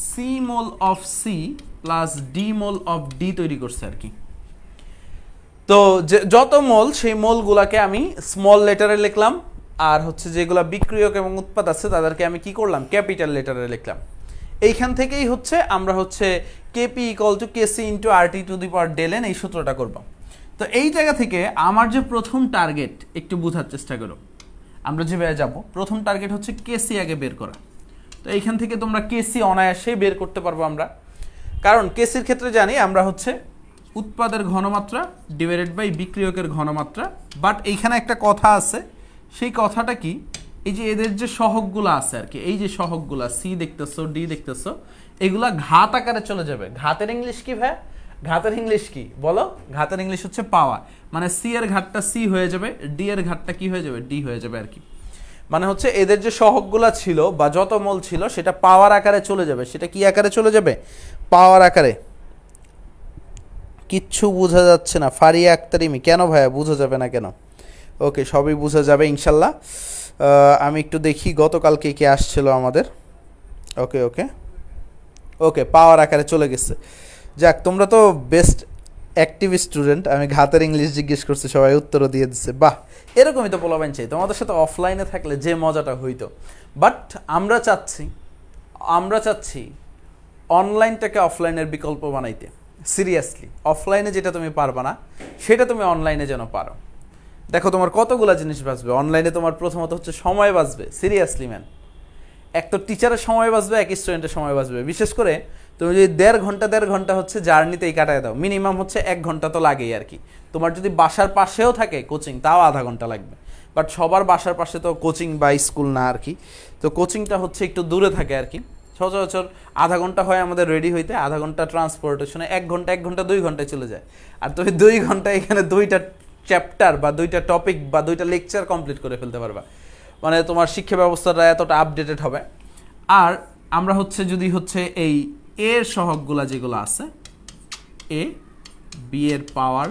C mole of C plus D mole of D তৈরি করছে আর কি। তো যত মোল সেই মোলগুলাকে আমি স্মল লেটারে লিখলাম, আর হচ্ছে যেগুলা বিক্রিয়ক এবং উৎপাদ আছে তাদেরকে আমি কি করলাম, ক্যাপিটাল লেটারে লিখলাম। এইখান থেকেই হচ্ছে আমরা হচ্ছে KP equal to KC into RT to the power del N এই সূত্রটা করব। তো এই জায়গা থেকে আমার যে প্রথম টার্গেট একটু বোঝার চেষ্টা করো, আমরা যেভাবে যাব প্রথম টার্গেট হচ্ছে কেসি আগে বের করা। তো এইখান থেকে তোমরা কেসি অনায়াসে বের করতে পারবো আমরা, কারণ কেসির ক্ষেত্রে জানি আমরা হচ্ছে উৎপাদের ঘনমাত্রা ডিভাইডেড বাই বিক্রিয়কের ঘনমাত্রা। বাট এইখানে একটা কথা আছে, সেই কথাটা কি, এই যে এদের যে সহগগুলো আছে আর কি, এই যে সহগগুলো সি দেখতেছো ডি দেখতেছো, এগুলা ঘাত আকারে চলে যাবে। ঘাতের ইংলিশ কি ভাই, ঘাতের ইংলিশ কি বলো, ঘাতের ইংলিশ হচ্ছে পাওয়ার, মানে সি এর ঘাতটা সি হয়ে যাবে, ডি এর ঘাতটা কি হয়ে যাবে, ডি হয়ে যাবে আর কি। মানে হচ্ছে এদের যে সহগগুলা ছিল বা যত মোল ছিল সেটা পাওয়ার আকারে চলে যাবে। সেটা কি আকারে চলে যাবে, পাওয়ার আকারে। কিচ্ছু বোঝা যাচ্ছে না ফারিয়া আক্তারিমি, কেন ভাইয়া বোঝা যাবে না কেন? ওকে সবই বোঝা যাবে ইনশাল্লাহ। আমি একটু দেখি গতকালকে কে আসছিল আমাদের। ওকে ওকে ওকে, পাওয়ার আকারে চলে গেছে। যাক, তোমরা তো বেস্ট অ্যাক্টিভ স্টুডেন্ট। আমি ঘাতের ইংলিশ জিজ্ঞেস করছি, সবাই উত্তরও দিয়ে দিচ্ছে। বাহ, এরকমই তো পোলাবেন চাই। তোমাদের সাথে অফলাইনে থাকলে যে মজাটা হইতো, বাট আমরা চাচ্ছি অনলাইনটাকে অফলাইনের বিকল্প বানাইতে। সিরিয়াসলি, অফলাইনে যেটা তুমি পারবা না সেটা তুমি অনলাইনে যেন পারো। দেখো, তোমার কতগুলো জিনিস বাঁচবে অনলাইনে। তোমার প্রথমত হচ্ছে সময় বাঁচবে। সিরিয়াসলি ম্যান, এক তো টিচারের সময় বাঁচবে, এক স্টুডেন্টের সময় বাঁচবে। বিশেষ করে তুমি যদি দেড় ঘন্টা হচ্ছে জার্নিতেই কাটায় দাও, মিনিমাম হচ্ছে 1 ঘন্টা তো লাগেই আর কি। তোমার যদি বাসার পাশেও থাকে কোচিং, তাও আধা ঘন্টা লাগবে। বাট সবার বাসার পাশে তো কোচিং বা স্কুল না আর কি। তো কোচিংটা হচ্ছে একটু দূরে থাকে আর কি। সচরাচর আধা ঘন্টা হয় আমাদের রেডি হইতে, আধা ঘন্টা ট্রান্সপোর্টেশনে, 1 ঘন্টা 2 ঘন্টায় চলে যায়। আর তুমি 2 ঘন্টা এখানে 2টা চ্যাপ্টার বা 2টা টপিক বা 2টা লেকচার কমপ্লিট করে ফেলতে পারবা। মানে তোমার শিক্ষা ব্যবস্থাটা এতটা আপডেটেড হবে। আর আমরা হচ্ছে যদি হচ্ছে এই এর সহগগুলা যেগুলো আছে, এ বি এর পাওয়ার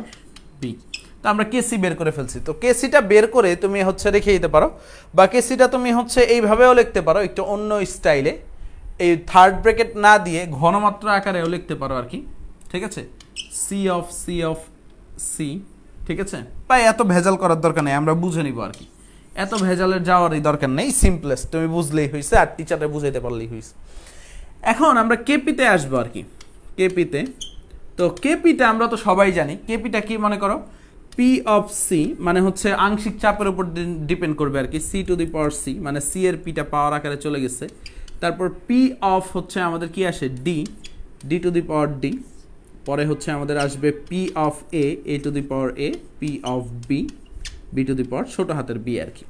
বি, তো আমরা কেসি বের করে ফেলছি। তো কেসিটা বের করে তুমি হচ্ছে রেখে দিতে পারো, বা কেসিটা তুমি হচ্ছে এইভাবেও লিখতে পারো, একটু অন্য স্টাইলে, এই থার্ড ব্র্যাকেট না দিয়ে ঘনমাত্রা আকারেও লিখতে পারো আর কি। ঠিক আছে, সি অফ সি। ঠিক আছে, তাই এত ভেজাল করার দরকার নেই, আমরা বুঝে নিব আর কি। এত ভেজালের যাওয়ারই দরকার নেই, সিম্পলেস্ট তুমি বুঝলেই হয়েছে, আর টিচারে বুঝাইতে পারলেই হয়েছে। এখন আমরা কেপিতে আসবো আর কি। কেপিতে, তো কেপিটা আমরা তো সবাই জানি। কেপিটা কি মনে করো, পি অফ সি, মানে হচ্ছে আংশিক চাপের উপর ডিপেন্ড করবে আর কি। C to the power C, মানে সি এর পিটা পাওয়ার আকারে চলে গেছে। তারপর পি অফ হচ্ছে আমাদের কি আসে, D to the power D. পরে হচ্ছে আমাদের আসবে P of A to the power A, P of B to the power ছোট হাতের বি আর কি।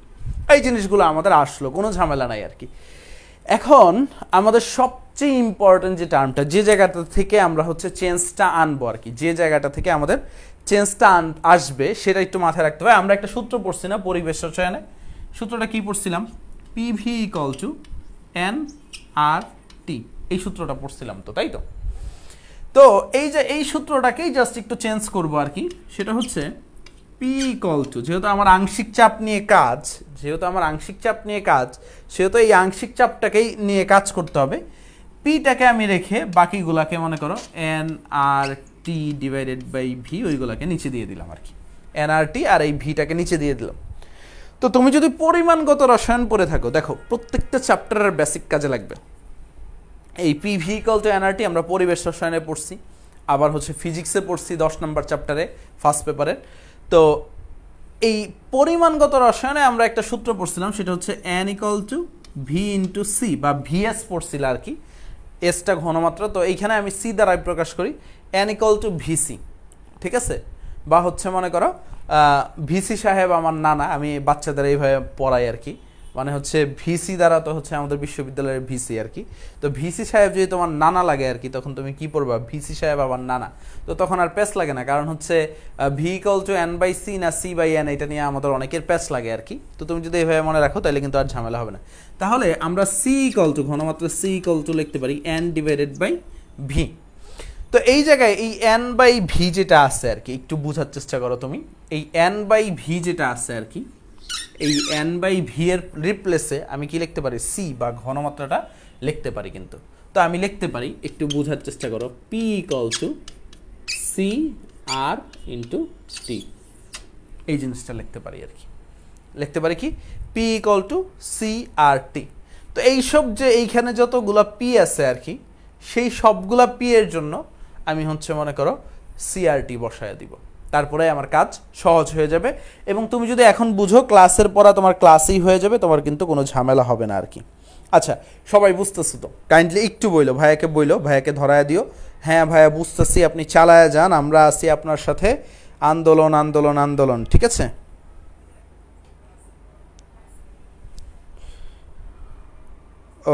এই জিনিসগুলো আমাদের আসলো, কোনো ঝামেলা নাই আর কি। এখন আমাদের সবচেয়ে ইম্পর্টেন্ট যে টার্মটা, যে জায়গাটা থেকে আমরা হচ্ছে চেঞ্জটা আনবো আর কি, যে জায়গাটা থেকে আমাদের চেঞ্জটা আসবে সেটা একটু মাথায় রাখতে হবে। আমরা একটা সূত্র পড়ছি না পরিবেশ রসায়নে, সূত্রটা কি পড়ছিলাম, PV equal to N R টি, এই সূত্রটা পড়ছিলাম তো, তাই তো। তো এই যে এই সূত্রটাকেই জাস্ট একটু চেঞ্জ করবো আর কি। সেটা হচ্ছে পি ইকুয়াল টু, যেহেতু আমার আংশিক চাপ নিয়ে কাজ, সেহেতু এই আংশিক চাপটাকেই নিয়ে কাজ করতে হবে। পিটাকে আমি রেখে বাকিগুলাকে মনে করো N R T divided by V, ওইগুলাকে নিচে দিয়ে দিলাম আর কি। এন আর টি আর এই ভিটাকে নিচে দিয়ে দিলাম। তো তুমি যদি পরিমাণগত রসায়ন পড়ে থাকো, দেখো প্রত্যেকটা চ্যাপ্টারের বেসিক কাজে লাগবে। এই পিভি ইকুয়াল টু এনআরটি আমরা পরিবেশ রসায়নে পড়ছি, আবার হচ্ছে ফিজিক্সে পড়ছি 10 নম্বর চ্যাপ্টারে ফার্স্ট পেপারে। তো এই পরিমাণগত রসায়নে আমরা একটা সূত্র পড়ছিলাম, সেটা হচ্ছে N equal to V into C, বা ভিএস পড়ছিল আর কি। এসটা ঘনমাত্রা, তো এইখানে আমি সি দ্বারাই প্রকাশ করি, এন ইকুয়াল টু ভিসি। ঠিক আছে, বা হচ্ছে মনে করো ভিসি সাহেব আমার নানা, আমি বাচ্চাদের এইভাবে পড়াই আর কি। মানে হচ্ছে ভিসি দ্বারা তো হচ্ছে আমাদের বিশ্ববিদ্যালয়ের ভিসি আর কি। তো ভিসি সাহেব যদি তোমার নানা লাগে আর কি, তখন তুমি কি পড়বা, ভিসি সাহেব আবার নানা। তো তখন আর প্যাচ লাগে না, কারণ হচ্ছে V equal to N by C না সি বাই এন, এটা নিয়ে আমাদের অনেকের প্যাচ লাগে আর কি। তো তুমি যদি এইভাবে মনে রাখো তাহলে কিন্তু আর ঝামেলা হবে না। তাহলে আমরা সি ইকুয়াল টু ঘনমাত্রা সি ইকুয়াল টু লিখতে পারি এন ডিভাইডেড বাই ভি। তো এই জায়গায় এই এন বাই ভি যেটা আছে আর কি, একটু বোঝার চেষ্টা করো তুমি। এই এন বাই ভি যেটা আছে আর কি, এই এন বাই ভি এর রিপ্লেসে আমি কি লিখতে পারি, সি বা ঘনমাত্রাটা লিখতে পারি কিন্তু। তো আমি লিখতে পারি, একটু বোঝার চেষ্টা করো, P equal to C R into T, এই জিনিসটা লিখতে পারি আর কি। লিখতে পারি কি, P equal to C R T. তো এইসব যে এইখানে যতগুলা পি আছে আর কি, সেই সবগুলা পি এর জন্য আমি হচ্ছে মনে করো সিআরটি বসায় দিব, তারপরে আমার কাজ সহজ হয়ে যাবে। এবং তুমি যদি এখন বুঝো, ক্লাসের পড়া তোমার ক্লাসেই হয়ে যাবে, তোমার কিন্তু কোনো ঝামেলা হবে না আর কি। আচ্ছা, সবাই বুঝতেছো তো? কাইন্ডলি একটু বইলো, ভাইয়াকে ধরায় দিও। হ্যাঁ ভাইয়া বুঝতেছি, আপনি চালায় যান, আমরা আছি আপনার সাথে। আন্দোলন আন্দোলন আন্দোলন, ঠিক আছে।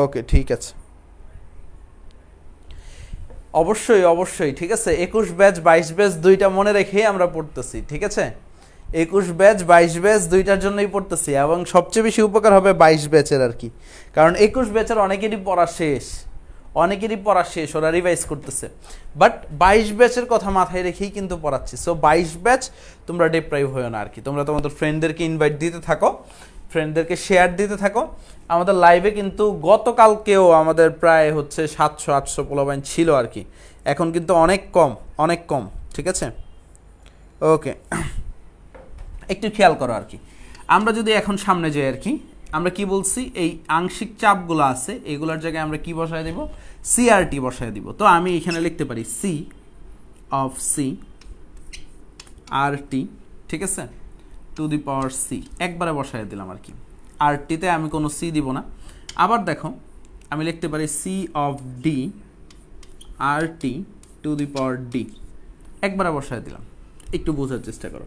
ওকে, ঠিক আছে, অবশ্যই ঠিক আছে। 21 ব্যাচ 22 ব্যাচ দুইটা মনে রেখেই আমরা পড়তেছি, ঠিক আছে। 21 ব্যাচ 22 ব্যাচ দুইটার জন্যই পড়তেছি, এবং সবচেয়ে বেশি উপকার হবে 22 ব্যাচের আর কি। কারণ 21 ব্যাচের অনেকেরই পড়া শেষ, ওরা রিভাইজ করতেছে। বাট 22 ব্যাচের কথা মাথায় রেখেই কিন্তু পড়াচ্ছি। সো 22 ব্যাচ তোমরা ডিপ্রাইভ হয়েও না আর কি। তোমরা তোমাদের ফ্রেন্ডদেরকে ইনভাইট দিতে থাকো, ফ্রেন্ডদেরকে শেয়ার দিতে থাকো। আমাদের লাইভে কিন্তু গতকালকেও আমাদের প্রায় হচ্ছে 700-800 পোলাপাইন ছিল আর কি, এখন কিন্তু অনেক কম, ঠিক আছে? ওকে, একটু খেয়াল করো আর কি। আমরা যদি এখন সামনে যাই আর কি, আমরা কি বলছি, এই আংশিক চাপগুলো আছে এগুলোর জায়গায় আমরা কি বসায় দেব, সিআরটি বসায় দিব। তো আমি এখানে লিখতে পারি সি অফ সি আর টি, ঠিক আছে, টু দি পাওয়ার সি, একবারে বসায় দিলাম আর কি। আর টিতে আমি কোনো সি দিব না। আবার দেখো আমি লিখতে পারি C of D R T to the power D, একবারে বসায় দিলাম। একটু বোঝার চেষ্টা করো।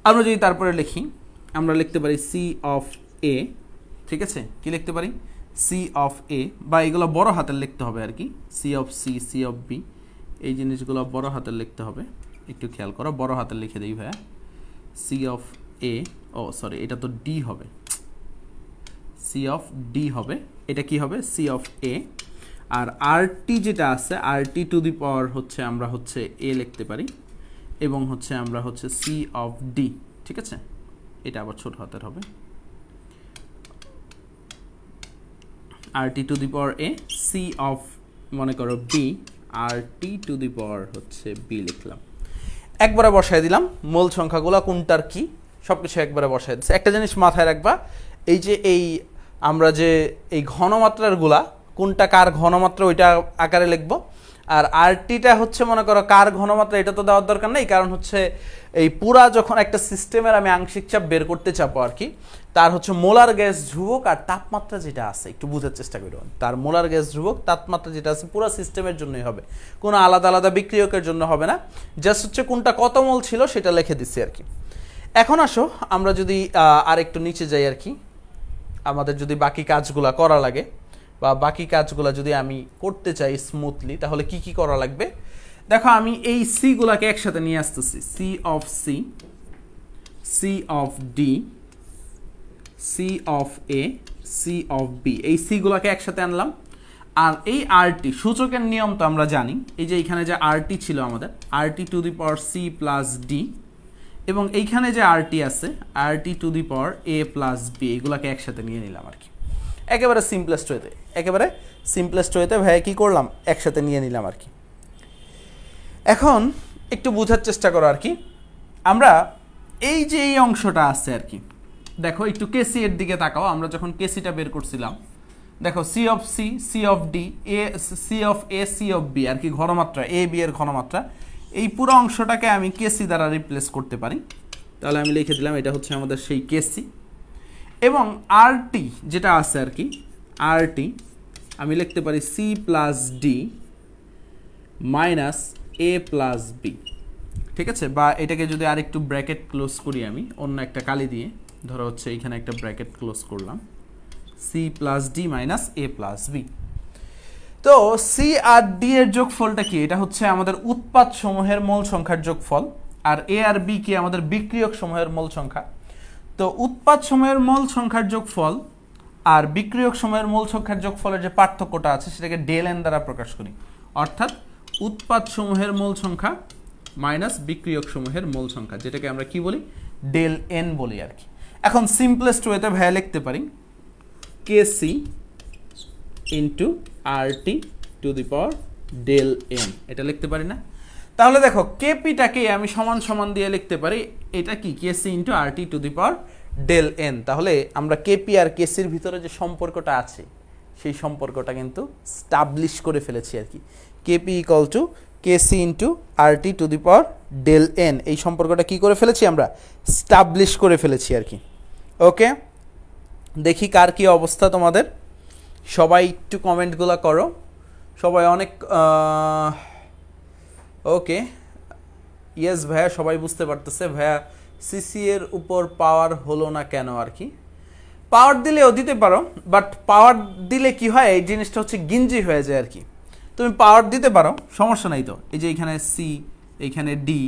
আমরা যদি তারপরে লিখি, আমরা লিখতে পারি সি অফ এ, ঠিক আছে, কি লিখতে পারি, সি অফ এ, বা এগুলো বড় হাতের লিখতে হবে আর কি, C of C, C of B, এই জিনিসগুলো বড় হাতের লিখতে হবে। একটু খেয়াল করো, বড় হাতের লিখে দিই ভাইয়া, সি অফ এ, ও সরি এটা তো ডি হবে, সি অফ ডি হবে, এটা কি হবে, সি অফ এ। আর আর টি যেটা আছে, আর টি টু দি পাওয়ার হচ্ছে আমরা হচ্ছে এ লিখতে পারি, এবং হচ্ছে আমরা হচ্ছে সি অফ ডি, ঠিক আছে, এটা আবার ছোট হাতের হবে, R T to the power A, C of মনে করো B, R T to the পাওয়ার হচ্ছে বি লিখলাম। একবারে বসায় দিলাম মূল সংখ্যাগুলো কোনটার কি সব কিছু একবারে বসায় দিচ্ছি। একটা জিনিস মাথায় রাখবা, এই যে আমরা যে এই ঘনমাত্রারগুলা কোনটা কার ঘনমাত্রা ওইটা আকারে লিখবো, আর আরটিটা হচ্ছে মনে করো কার ঘনমাত্রা, এটা তো দেওয়ার দরকার নেই, কারণ হচ্ছে এই পুরা যখন একটা সিস্টেমের আমি আংশিক চাপ বের করতে চাপো আর কি, তার হচ্ছে মোলার গ্যাস ধ্রুবক আর তাপমাত্রা যেটা আছে, একটু বোঝার চেষ্টা করুন, তার মোলার গ্যাস ধ্রুবক তাপমাত্রা যেটা আছে পুরো সিস্টেমের জন্যই হবে, কোনো আলাদা আলাদা বিক্রিয়কের জন্য হবে না। জাস্ট হচ্ছে কোনটা কত মোল ছিল সেটা লিখে দিচ্ছি আর কি। এখন আসো আমরা যদি আর একটু নিচে যাই আর কি, আমাদের যদি বাকি কাজগুলা করা লাগে বা বাকি কাজগুলা যদি আমি করতে চাই স্মুথলি, তাহলে কি কি করা লাগবে দেখো। আমি এই সি গুলাকে একসাথে নিয়ে আসতেছি, C of C, C of D, C of A, C of B, এই সি গুলাকে একসাথে আনলাম। আর এই আরটি সূচকের নিয়ম তো আমরা জানি, এই যে এখানে যে আরটি ছিল আমাদের, RT to the power C plus D, এবং এইখানে যে আরটি আছে RT to the power A plus B, এগুলাকে একসাথে নিয়ে নিলাম আর কি, একেবারে সিম্পলেস্ট ওয়েতে ভাইয়া কি করলাম, একসাথে নিয়ে নিলাম আর কি। এখন একটু বোঝার চেষ্টা করো আর কি, আমরা এই যে এই অংশটা আছে আর কি, দেখো একটু কেসি এর দিকে তাকাও, আমরা যখন কেসিটা বের করছিলাম, দেখো C of C, C of D, A, C of A, C of B আর কি, ঘনমাত্রা এ বি এর ঘনমাত্রা, এই পুরো অংশটাকে আমি কেসি দ্বারা রিপ্লেস করতে পারি। তাহলে আমি লিখে দিলাম এটা হচ্ছে আমাদের সেই কেসি, এবং আরটি যেটা আছে আর কি, আরটি আমি লিখতে পারি সি প্লাস ডি মাইনাস এ প্লাস বি, ঠিক আছে, বা এটাকে যদি আরেকটু ব্র্যাকেট ক্লোজ করি আমি অন্য একটা কালি দিয়ে, ধরো হচ্ছে এইখানে একটা ব্র্যাকেট ক্লোজ করলাম, সি প্লাস ডি মাইনাস এ প্লাস বি। তো সি আর ডি এর যোগফলটা কি, এটা হচ্ছে আমাদের উৎপাদ সমূহের মোল সংখ্যার যোগফল, আর এ আর বি কি আমাদের বিক্রিয়ক সমূহের মোল সংখ্যা। তো উৎপাদ সমূহের মোল সংখ্যার যোগফল আর বিক্রিয়ক সমূহের মোল সংখ্যার যোগফলের যে পার্থক্যটা আছে সেটাকে ডেল এন দ্বারা প্রকাশ করি, অর্থাৎ উৎপাদ সমূহের মোল সংখ্যা মাইনাস বিক্রিয়ক সমূহের মোল সংখ্যা, যেটাকে আমরা কি বলি, ডেল এন বলি আর কি। এখন সিম্পলেস্ট ওয়েতে ভাইয়া লিখতে পারি K C into R T to the power del N, এটা লিখতে পারি না? তাহলে দেখো কেপিটাকে আমি সমান সমান দিয়ে লিখতে পারি, এটা কি K C into R T to the power del N. তাহলে আমরা কেপি আর কেসির ভিতরে যে সম্পর্কটা আছে সেই সম্পর্কটা কিন্তু স্টাবলিশ করে ফেলেছি আর কি, KP equal to KC into R T to the power del N, এই সম্পর্কটা কি করে ফেলেছি আমরা, স্টাবলিশ করে ফেলেছি আর কি। ওকে, দেখি কার কি অবস্থা তোমাদের, সবাই একটু কমেন্টগুলো করো, সবাই অনেক ওকে, ইয়েস ভাইয়া সবাই বুঝতে পারতেছে। ভাইয়া সিসি এর উপর পাওয়ার হলো না কেন আর কি, পাওয়ার দিলেও দিতে পারো, বাট পাওয়ার দিলে কি হয়, এই জিনিসটা হচ্ছে গিঞ্জি হয়ে যায় আর কি। তুমি পাওয়ার দিতে পারো, সমস্যা নাই তো, এই যে এইখানে সি, এইখানে ডি,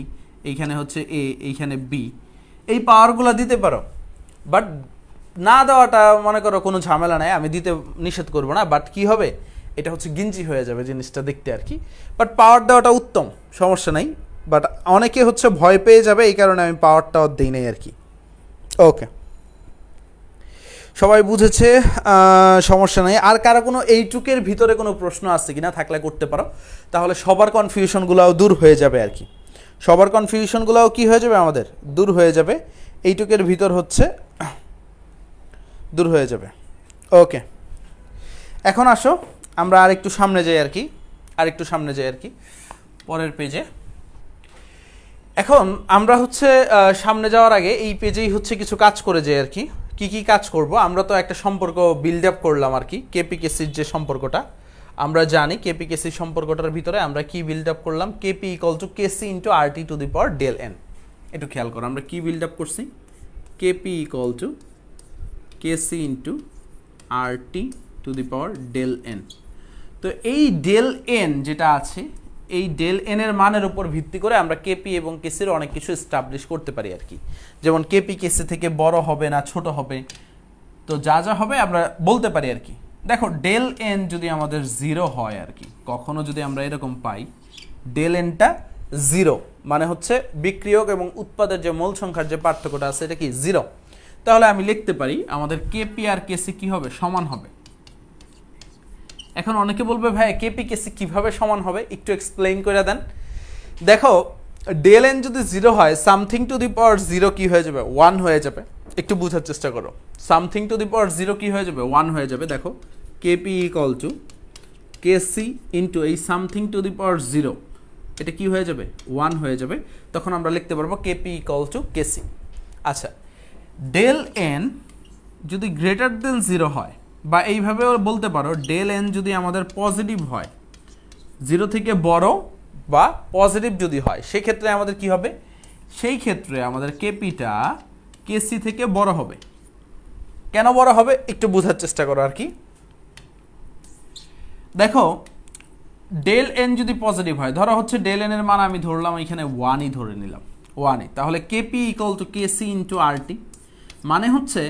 এইখানে হচ্ছে এ, এইখানে বি, এই পাওয়ারগুলো দিতে পারো, বাট না দেওয়াটা মনে করো কোনো ঝামেলা নাই, আমি দিতে নিষেধ করবো না, বাট কি হবে, এটা হচ্ছে গিঞ্জি হয়ে যাবে জিনিসটা দেখতে আর কি। বাট পাওয়ার দেওয়াটা উত্তম, সমস্যা নাই, বাট অনেকে হচ্ছে ভয় পেয়ে যাবে, এই কারণে আমি পাওয়ারটাও দিই নাই আর কি। ওকে, সবাই বুঝেছে, সমস্যা নেই। আর কারো কোনো এইটুকের ভিতরে কোনো প্রশ্ন আছে কিনা, থাকলে করতে পারো, তাহলে সবার কনফিউশনগুলোও দূর হয়ে যাবে আর কি। সবার কনফিউশনগুলোও কি হয়ে যাবে আমাদের, দূর হয়ে যাবে। এইটুকের ভিতর হচ্ছে দূর হয়ে যাবে। ওকে, এখন আসো আমরা আরেকটু সামনে যাই আর কি, পরের পেজে। এখন আমরা হচ্ছে সামনে যাওয়ার আগে এই পেজেই হচ্ছে কিছু কাজ করে যাই আর কি। কি কাজ করব, আমরা তো একটা সম্পর্ক বিল্ড আপ করলাম আর কি, কেপিকেসির যে সম্পর্কটা আমরা জানি, কেপিকেসির সম্পর্কটার ভিতরে আমরা কি বিল্ড আপ করলাম, KP equal to KC into R T to the power del n. একটু খেয়াল করো আমরা কি বিল্ড আপ করছি, KP equal to KC into R T to the power del N. তো এই ডেল এন যেটা আছে, এই ডেল এন এর মানের উপর ভিত্তি করে আমরা কেপি এবং কেসির অনেক কিছু এস্টাবলিশ করতে পারি আর কি। যেমন কেপি কেসি থেকে বড় হবে না ছোট হবে, তো যা যা হবে আমরা বলতে পারি আর কি। দেখো ডেল এন যদি আমাদের 0 হয় আর কি, কখনো যদি আমরা এরকম পাই ডেল এনটা 0, মানে হচ্ছে বিক্রিয়ক এবং উৎপাদের যে মোল সংখ্যার যে পার্থক্যটা আছে এটা কি 0, তাহলে আমি লিখতে পারি আমাদের কেপি আর কেসি কি হবে, সমান হবে। এখন অনেকে বলবে ভাই কেপি কেসি কিভাবে সমান হবে, একটু এক্সপ্লেইন করে দেন। দেখো ডেল এন যদি 0 হয়, সামথিং টু দি পাওয়ার 0 কি হয়ে যাবে, 1 হয়ে যাবে। একটু বোঝার চেষ্টা করো, সামথিং টু দি পাওয়ার 0 কি হয়ে যাবে, 1 হয়ে যাবে। দেখো KP equal to KC into এই সামথিং টু দি পাওয়ার 0, এটা কি হয়ে যাবে, 1 হয়ে যাবে। তখন আমরা লিখতে পারবো কেপি ইকুয়াল টু কেসি। আচ্ছা, ডেল এন যদি গ্রেটার দেন 0 হয়, বা এইভাবেও বলতে পারো ডেল এন যদি আমাদের পজিটিভ হয়, 0 থেকে বড় বা পজিটিভ যদি হয়, সেক্ষেত্রে আমাদের কি হবে, সেই ক্ষেত্রে আমাদের কেপিটা কেসি থেকে বড় হবে। কেন বড় হবে একটু বোঝার চেষ্টা করো আর কি। দেখো ডেল এন যদি পজিটিভ হয়, ধরো হচ্ছে ডেল এন এর মান আমি ধরলাম এখানে 1ই ধরে নিলাম, 1ই, তাহলে K P equal to KC into R T, মানে হচ্ছে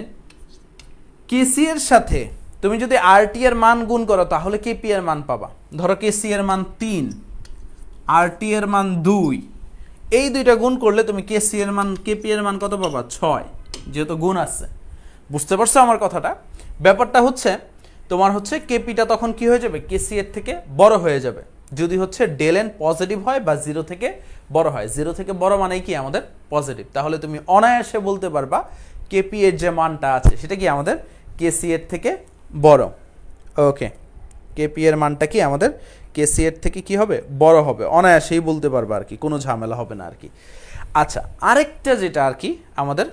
কেসি এর সাথে তুমি যদি আর টি এর মান গুণ করো তাহলে কেপি এর মান পাবা। ধরো কেসি এর মান 3, আর টি এর মান 2, এই দুইটা গুণ করলে তুমি কেসি এর মান, কেপি এর মান কত পাবা, 6, যেহেতু গুণ আছে। বুঝতে পারছো আমার কথাটা? ব্যাপারটা হচ্ছে তোমার হচ্ছে কেপিটা তখন কি হয়ে যাবে, কেসি এর থেকে বড় হয়ে যাবে যদি হচ্ছে ডেল এন পজিটিভ হয় বা 0 থেকে বড় হয়। 0 থেকে বড় মানেই কি আমাদের পজিটিভ, তাহলে তুমি অনায়াসে বলতে পারবা কেপি এর যে মানটা আছে সেটা কি আমাদের কেসি এর থেকে বড়। ওকে, কেপি এর মানটা কি আমাদের কেসি এর থেকে কি হবে, বড় হবে, অনায়াসেই বলতে পারবা আর কি, কোনো ঝামেলা হবে না আর কি। আচ্ছা, আরেকটা যেটা আর কি আমাদের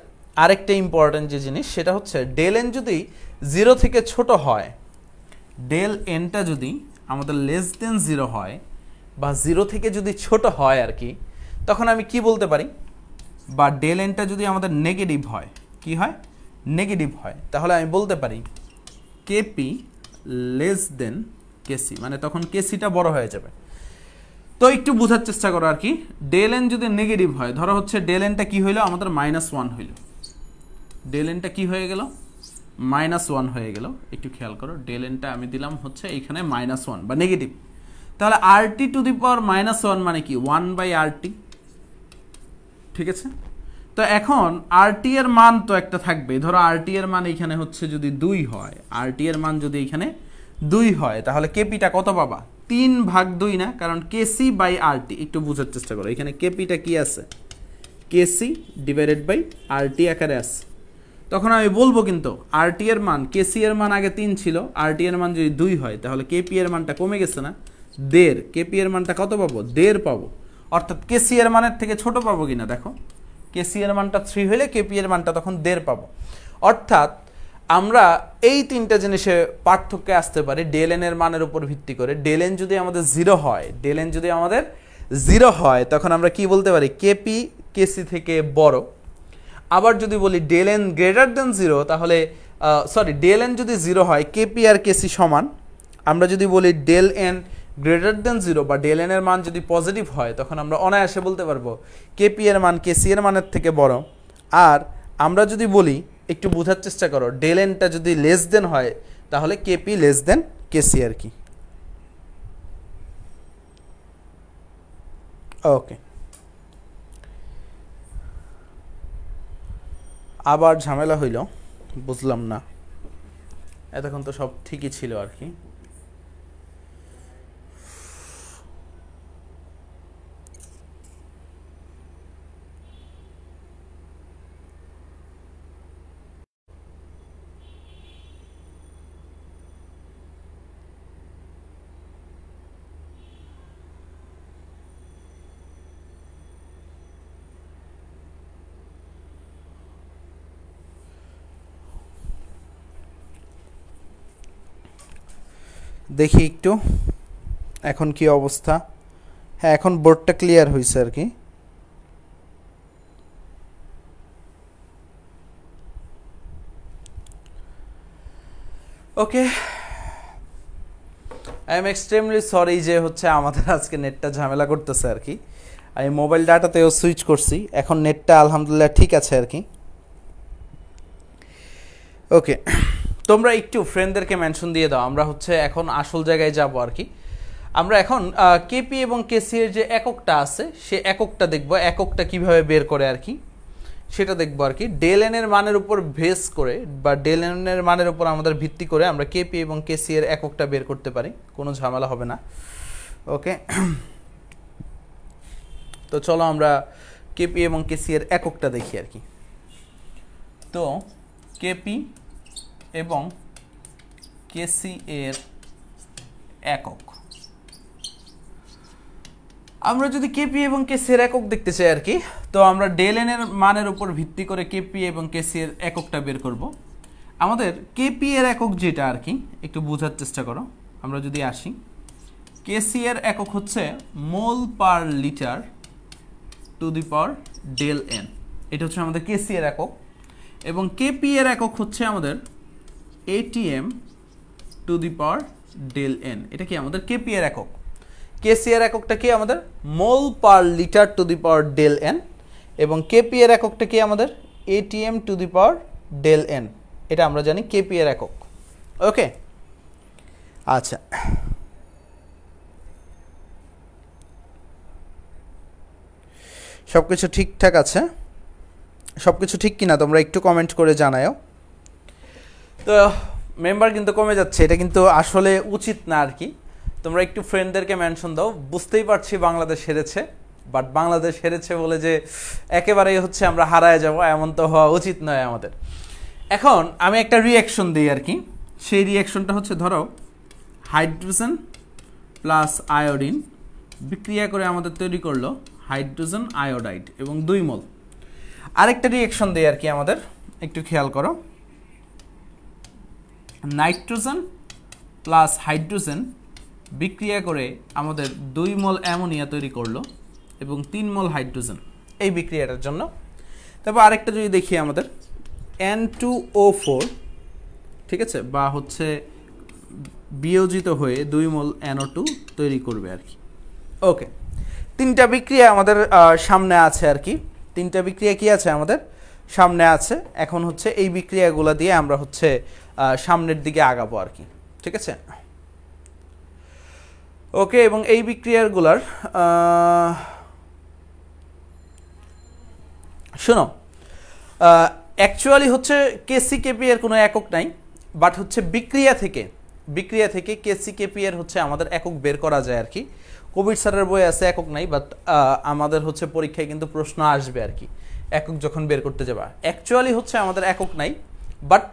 আরেকটা ইম্পর্টেন্ট যে জিনিস, সেটা হচ্ছে ডেল এন যদি 0 থেকে ছোট হয়, ডেল এনটা যদি আমাদের লেস দেন 0 হয় বা 0 থেকে যদি ছোট হয় আর কি, তখন আমি কি বলতে পারি, বা ডেল এনটা যদি আমাদের নেগেটিভ হয়, কি হয়, নেগেটিভ হয়, তাহলে আমি বলতে পারি কেপি লেস দেন কেসি, মানে তখন কেসিটা বড় হয়ে যাবে। তো একটু বোঝার চেষ্টা করো আর কি। ডেল এন যদি নেগেটিভ হয়, ধরো হচ্ছে ডেল এনটা কি হইলো আমাদের -1 হইল, ডেল এনটা কি হয়ে গেল, -1 হয়ে গেল। একটু খেয়াল করো, ডেল এনটা আমি দিলাম হচ্ছে এইখানে -1 বা নেগেটিভ, তাহলে আর টি টু দি পাওয়ার -1 মানে কি 1/RT, ঠিক আছে। তো এখন আরটি এর মান তো একটা থাকবে, ধরো আরটি এর মান এখানে হচ্ছে যদি 2 হয়, আরটি এর মান যদি এখানে 2 হয়, তাহলে কেপিটা কত পাবা, 3/2 না, কারণ কেসি বাই আরটি। একটু বোঝার চেষ্টা করো, এখানে কেপিটা কি আছে, কেসি ডিভাইডেড বাই আরটি আকারে আছে। তখন আমি বলবো কিন্তু আরটি এর মান, কেসি এর মান আগে 3 ছিল, আরটি এর মান যদি 2 হয় তাহলে কেপি এর মানটা কমে গেছে না, 1.5, কেপি এর মানটা কত পাবো, 1.5 পাবো। অর্থাৎ কেসি এর মানের থেকে ছোট পাবো কিনা, দেখো কেসি এর মানটা 3 হলে কেপি এর মানটা তখন 1.5 পাবো। অর্থাৎ আমরা এই তিনটা জিনিসে পার্থক্যে আসতে পারি ডেল এন এর মানের উপর ভিত্তি করে। ডেল এন যদি আমাদের 0 হয়, ডেল এন যদি আমাদের 0 হয়, তখন আমরা কি বলতে পারি, কেপি কেসি থেকে বড়। আবার যদি বলি ডেল এন গ্রেটার দেন 0, তাহলে ডেল এন যদি 0 হয়, কেপি আর কেসি সমান। আমরা যদি বলি ডেল এন গ্রেটার দেন 0 বা ডেল এন এর মান যদি পজিটিভ হয়, তখন আমরা অনায়াসে বলতে পারবো কেপি এর মান কেসি এর মানের থেকে বড়। আর আমরা যদি বলি, একটু বোঝার চেষ্টা করো, ডেল এনটা যদি লেস দেন হয়, তাহলে কেপি লেস দেন কেসি আর কি। ওকে, আবার ঝামেলা হইল, বুঝলাম না। এতক্ষণ তো সব ঠিকই ছিল আর কি। দেখি একটু এখন কি অবস্থা। হ্যাঁ, এখন বোর্ডটা ক্লিয়ার হয়েছে আর কি। ওকে, আই এম এক্সট্রিমলি সরি যে হচ্ছে আমাদের আজকে নেটটা ঝামেলা করতেছে আর কি। আমি মোবাইল ডাটাতেও সুইচ করছি, এখন নেটটা আলহামদুলিল্লাহ ঠিক আছে আর কি। ওকে, তোমরা একটু ফ্রেন্ডদেরকে মেনশন দিয়ে দাও, আমরা হচ্ছে এখন আসল জায়গায় যাব আর কি। আমরা এখন কেপি এবং কেসি এর যে এককটা আছে সে এককটা দেখব, এককটা কিভাবে বের করে আর কি সেটা দেখবো আর কি। ডেল এন এর মানের উপর বেস করে বা ডেল এন এর মানের উপর আমাদের ভিত্তি করে আমরা কেপি এবং কেসি এর এককটা বের করতে পারি, কোনো ঝামেলা হবে না। ওকে, তো চলো আমরা কেপি এবং কেসি এর এককটা দেখি আর কি। তো কেপি এবং কেসি এর একক, আমরা যদি কেপি এবং কেসি এর একক দেখতে চাই আর কি, তো আমরা ডেল এন এর মানের উপর ভিত্তি করে কেপি এবং কেসি এর এককটা বের করব। আমাদের কেপি এর একক যেটা আর কি, একটু বোঝার চেষ্টা করো। আমরা যদি আসি, কেসি এর একক হচ্ছে mole per litre to the power del N, এটা হচ্ছে আমাদের কেসি এর একক। এবং কেপি এর একক হচ্ছে আমাদের ATM to the power del N, এটা কি আমাদের কেপি এর একক। কেসি এর এককটা কি আমাদের mole per litre to the power del N, এবং কেপি এর এককটা কি আমাদের ATM to the power del N, এটা আমরা জানি কেপি এর একক। ওকে, আচ্ছা, সবকিছু ঠিকঠাক আছে? সবকিছু ঠিক কিনা তোমরা একটু কমেন্ট করে জানাও। তো মেম্বার কিন্তু কমে যাচ্ছে, এটা কিন্তু আসলে উচিত না আর কি। তোমরা একটু ফ্রেন্ডদেরকে মেনশন দাও। বুঝতেই পারছি বাংলাদেশ হেরেছে, বাট বাংলাদেশ হেরেছে বলে যে একেবারেই হচ্ছে আমরা হারায় যাব এমন তো হওয়া উচিত নয় আমাদের। এখন আমি একটা রিয়াকশন দিই আর কি। সেই রিয়াকশনটা হচ্ছে, ধরো হাইড্রোজেন প্লাস আয়োডিন বিক্রিয়া করে আমাদের তৈরি করলো হাইড্রোজেন আয়োডাইড এবং 2 মোল। আরেকটা রিয়াকশন দিই আর কি আমাদের, একটু খেয়াল করো। নাইট্রোজেন প্লাস হাইড্রোজেন বিক্রিয়া করে আমাদের 2 মোল অ্যামোনিয়া তৈরি করলো এবং 3 মোল হাইড্রোজেন এই বিক্রিয়াটার জন্য। তারপর আরেকটা যদি দেখি আমাদের N2O4, ঠিক আছে, বা হচ্ছে বিয়োজিত হয়ে 2 মোল NO2 তৈরি করবে আর কি। ওকে, 3টা বিক্রিয়া আমাদের সামনে আছে আর কি। 3টা বিক্রিয়া কি আছে আমাদের সামনে আছে। এখন হচ্ছে এই বিক্রিয়াগুলো দিয়ে আমরা হচ্ছে সামনের দিকে আগাবো আর কি, ঠিক আছে। ওকে, এবং এই বিক্রিয়াগুলার শোনো, অ্যাকচুয়ালি হচ্ছে কেসি কেপি এর কোনো একক নাই, বাট হচ্ছে বিক্রিয়া থেকে কেসি কেপি এর হচ্ছে আমাদের একক বের করা যায় আর কি। কবির স্যারের বই আছে একক নাই, বাট আমাদের হচ্ছে পরীক্ষায় কিন্তু প্রশ্ন আসবে আর কি একক যখন বের করতে যাবা। অ্যাকচুয়ালি হচ্ছে আমাদের একক নাই, বাট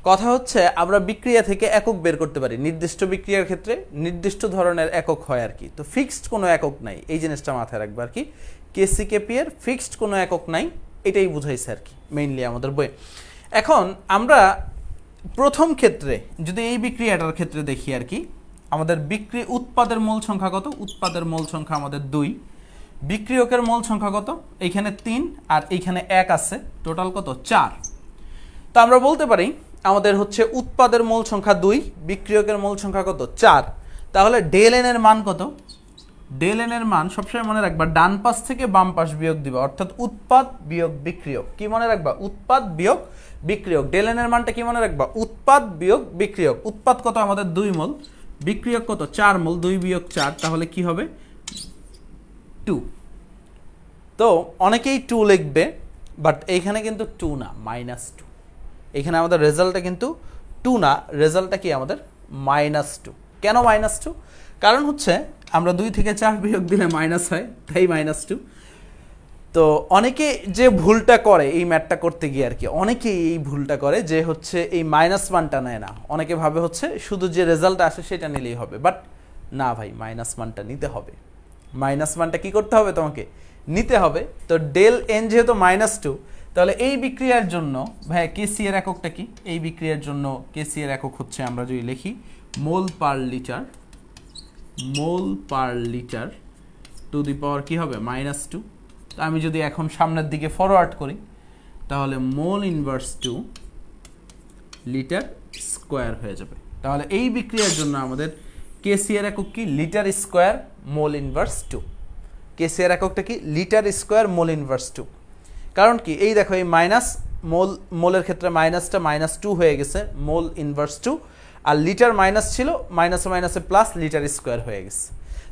কথা হচ্ছে আমরা বিক্রিয়া থেকে একক বের করতে পারি। নির্দিষ্ট বিক্রিয়ার ক্ষেত্রে নির্দিষ্ট ধরনের একক হয় আর কি। তো ফিক্সড কোনো একক নাই, এই জিনিসটা মাথায় রাখবে আর কি। কেসি কেপি এর ফিক্সড কোনো একক নাই, এটাই বুঝাইছে আর কি মেইনলি আমাদের বই। এখন আমরা প্রথম ক্ষেত্রে যদি এই বিক্রিয়াটার ক্ষেত্রে দেখি আর কি, আমাদের উৎপাদের মোল সংখ্যা কত? উৎপাদের মোল সংখ্যা আমাদের 2, বিক্রিয়কের মোল সংখ্যা কত? এইখানে 3 আর এইখানে 1 আছে, টোটাল কত? 4। তো আমরা বলতে পারি আমাদের হচ্ছে উৎপাদের মোল সংখ্যা 2, বিক্রিয়কের মোল সংখ্যা কত? 4। তাহলে ডেল এন এর মান কত? ডেল এন এর মান সবসময় মনে রাখবা ডান পাশ থেকে বাম পাশ বিয়োগ দিবা, অর্থাৎ উৎপাদ বিয়োগ বিক্রিয়ক। কি মনে রাখবা? উৎপাদ বিয়োগ বিক্রিয়ক। ডেল এন এর মানটা কি মনে রাখবা? উৎপাদ বিয়োগ বিক্রিয়ক। উৎপাদ কত আমাদের? 2 মোল, বিক্রিয়ক কত? 4 মোল, 2 বিয়োগ 4, তাহলে কি হবে? 2। তো অনেকেই 2 লিখবে, বাট এইখানে কিন্তু 2 না, -2। এখানে আমাদের রেজাল্টটা কিন্তু টু না, রেজাল্টটা কি আমাদের -2। কেন -2? কারণ হচ্ছে আমরা 2 থেকে 4 বিয়োগ দিলে মাইনাস হয়, তাই -2। তো অনেকে যে ভুলটা করে এই ম্যাথটা করতে গিয়ে আর কি, অনেকেই এই ভুলটা করে যে হচ্ছে এই মাইনাস মানটা নেয় না। অনেকে ভাবে হচ্ছে শুধু যে রেজাল্ট আসে সেটা নিলেই হবে, বাট না ভাই, মাইনাস মানটা নিতে হবে। মাইনাস মানটা কি করতে হবে তোমাকে? নিতে হবে। তো ডেল এন যেহেতু -2, তাহলে এই বিক্রিয়ার জন্য ভাই কেসি এর এককটা কি? এই বিক্রিয়ার জন্য কেসি এর একক হচ্ছে, আমরা যদি লিখি mole per litre, mole per litre to the power কি হবে? -2। তো আমি যদি এখন সামনের দিকে ফরওয়ার্ড করি তাহলে মোল ইনভার্স 2 লিটার স্কোয়ার হয়ে যাবে। তাহলে এই বিক্রিয়ার জন্য আমাদের কেসি এর একক কি? Litre square mole inverse 2। কেসি এর এককটা কি? Litre square mole inverse 2। কারণ কি, এই দেখো এই মাইনাস মোলের ক্ষেত্রে মাইনাসটা -2 হয়ে গেছে, মোল ইনভার্স 2, আর লিটার মাইনাস ছিল, মাইনাসে মাইনাসে প্লাস, লিটার স্কোয়ার হয়ে গেছে।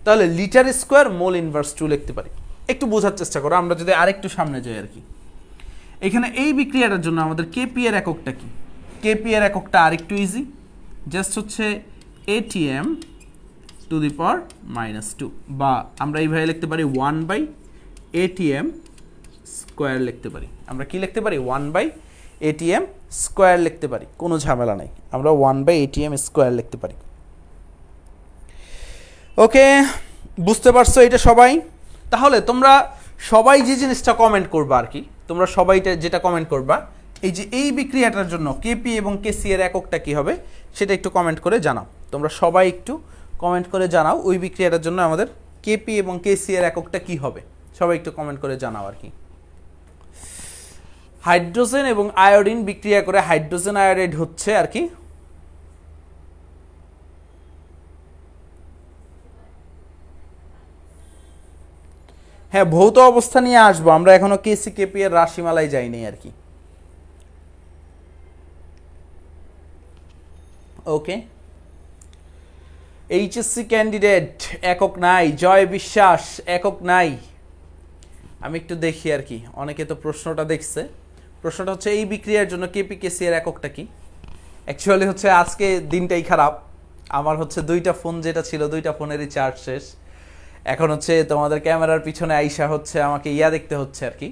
তাহলে লিটার স্কোয়ার মোল ইনভার্স 2 লিখতে পারি। একটু বোঝার চেষ্টা করো, আমরা যদি আরেকটু সামনে যাই আর কি। এখানে এই বিক্রিয়াটার জন্য আমাদের কেপি এর এককটা কি? কেপি এর এককটা আরেকটু ইজি, জাস্ট হচ্ছে এটিএম টু দি পাওয়ার -2, বা আমরা এইভাবে লিখতে পারি 1/ATM স্কোয়ার লিখতে পারি। আমরা কি লিখতে পারি? 1/ATM স্কোয়ার লিখতে পারি, কোনো ঝামেলা নাই। আমরা 1/ATM স্কোয়ার লিখতে পারি। ওকে, বুঝতে পারছো এটা সবাই? তাহলে তোমরা সবাই যে জিনিসটা কমেন্ট করবা আর কি, তোমরা সবাইটা যেটা কমেন্ট করবা, এই যে এই বিক্রিয়াটার জন্য কেপি এবং কেসি এর এককটা কি হবে সেটা একটু কমেন্ট করে জানাও। তোমরা সবাই একটু কমেন্ট করে জানাও ওই বিক্রিয়াটার জন্য আমাদের কেপি এবং কেসি এর এককটা কি হবে, সবাই একটু কমেন্ট করে জানাও আর কি। হাইড্রোজেন এবং আয়োডিন বিক্রিয়া করে হাইড্রোজেন আয়োডাইড হচ্ছে আর কি। হ্যাঁ, ভৌত অবস্থা নিয়ে আসবো, আমরা এখনো কেসি কেপি এর রাশিমালায় যাইনি আর কি। ওকে, এইচএসসি ক্যান্ডিডেট একক নাই, জয় বিশ্বাস একক নাই। আমি একটু দেখি আর কি, অনেকে তো প্রশ্নটা দেখছে। প্রশ্নটা হচ্ছে এই বিক্রিয়ার জন্য কেপি কেসি এর এককটা কি? অ্যাকচুয়ালি হচ্ছে আজকে দিনটাই খারাপ, আমার হচ্ছে 2টা ফোন যেটা ছিল 2টা ফোনেরই চার্জ শেষ। এখন হচ্ছে তোমাদের ক্যামেরার পিছনে আইসা হচ্ছে আমাকে দেখতে হচ্ছে আর কি,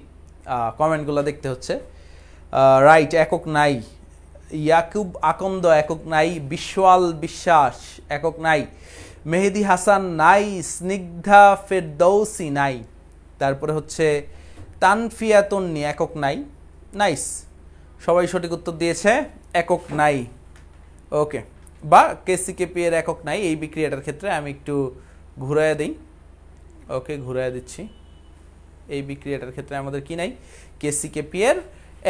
কমেন্টগুলো দেখতে হচ্ছে। রাইট, একক নাই। ইয়াকুব আকন্দ একক নাই। বিশওয়াল বিশ্বাস একক নাই। মেহেদি হাসান নাই। স্নিগ্ধা ফেরদৌসি নাই। তারপরে হচ্ছে তানফিয়া তন্নি একক নাই। নাইস, সবাই সঠিক উত্তর দিয়েছে, একক নাই। ওকে, বা কেসি কেপি এর একক নাই এই বিক্রিয়াটার ক্ষেত্রে। আমি একটু ঘুরাইয়া দিই। ওকে, ঘুরাইয়া দিচ্ছি। এই বিক্রিয়াটার ক্ষেত্রে আমাদের কি নাই? কেসি কেপি এর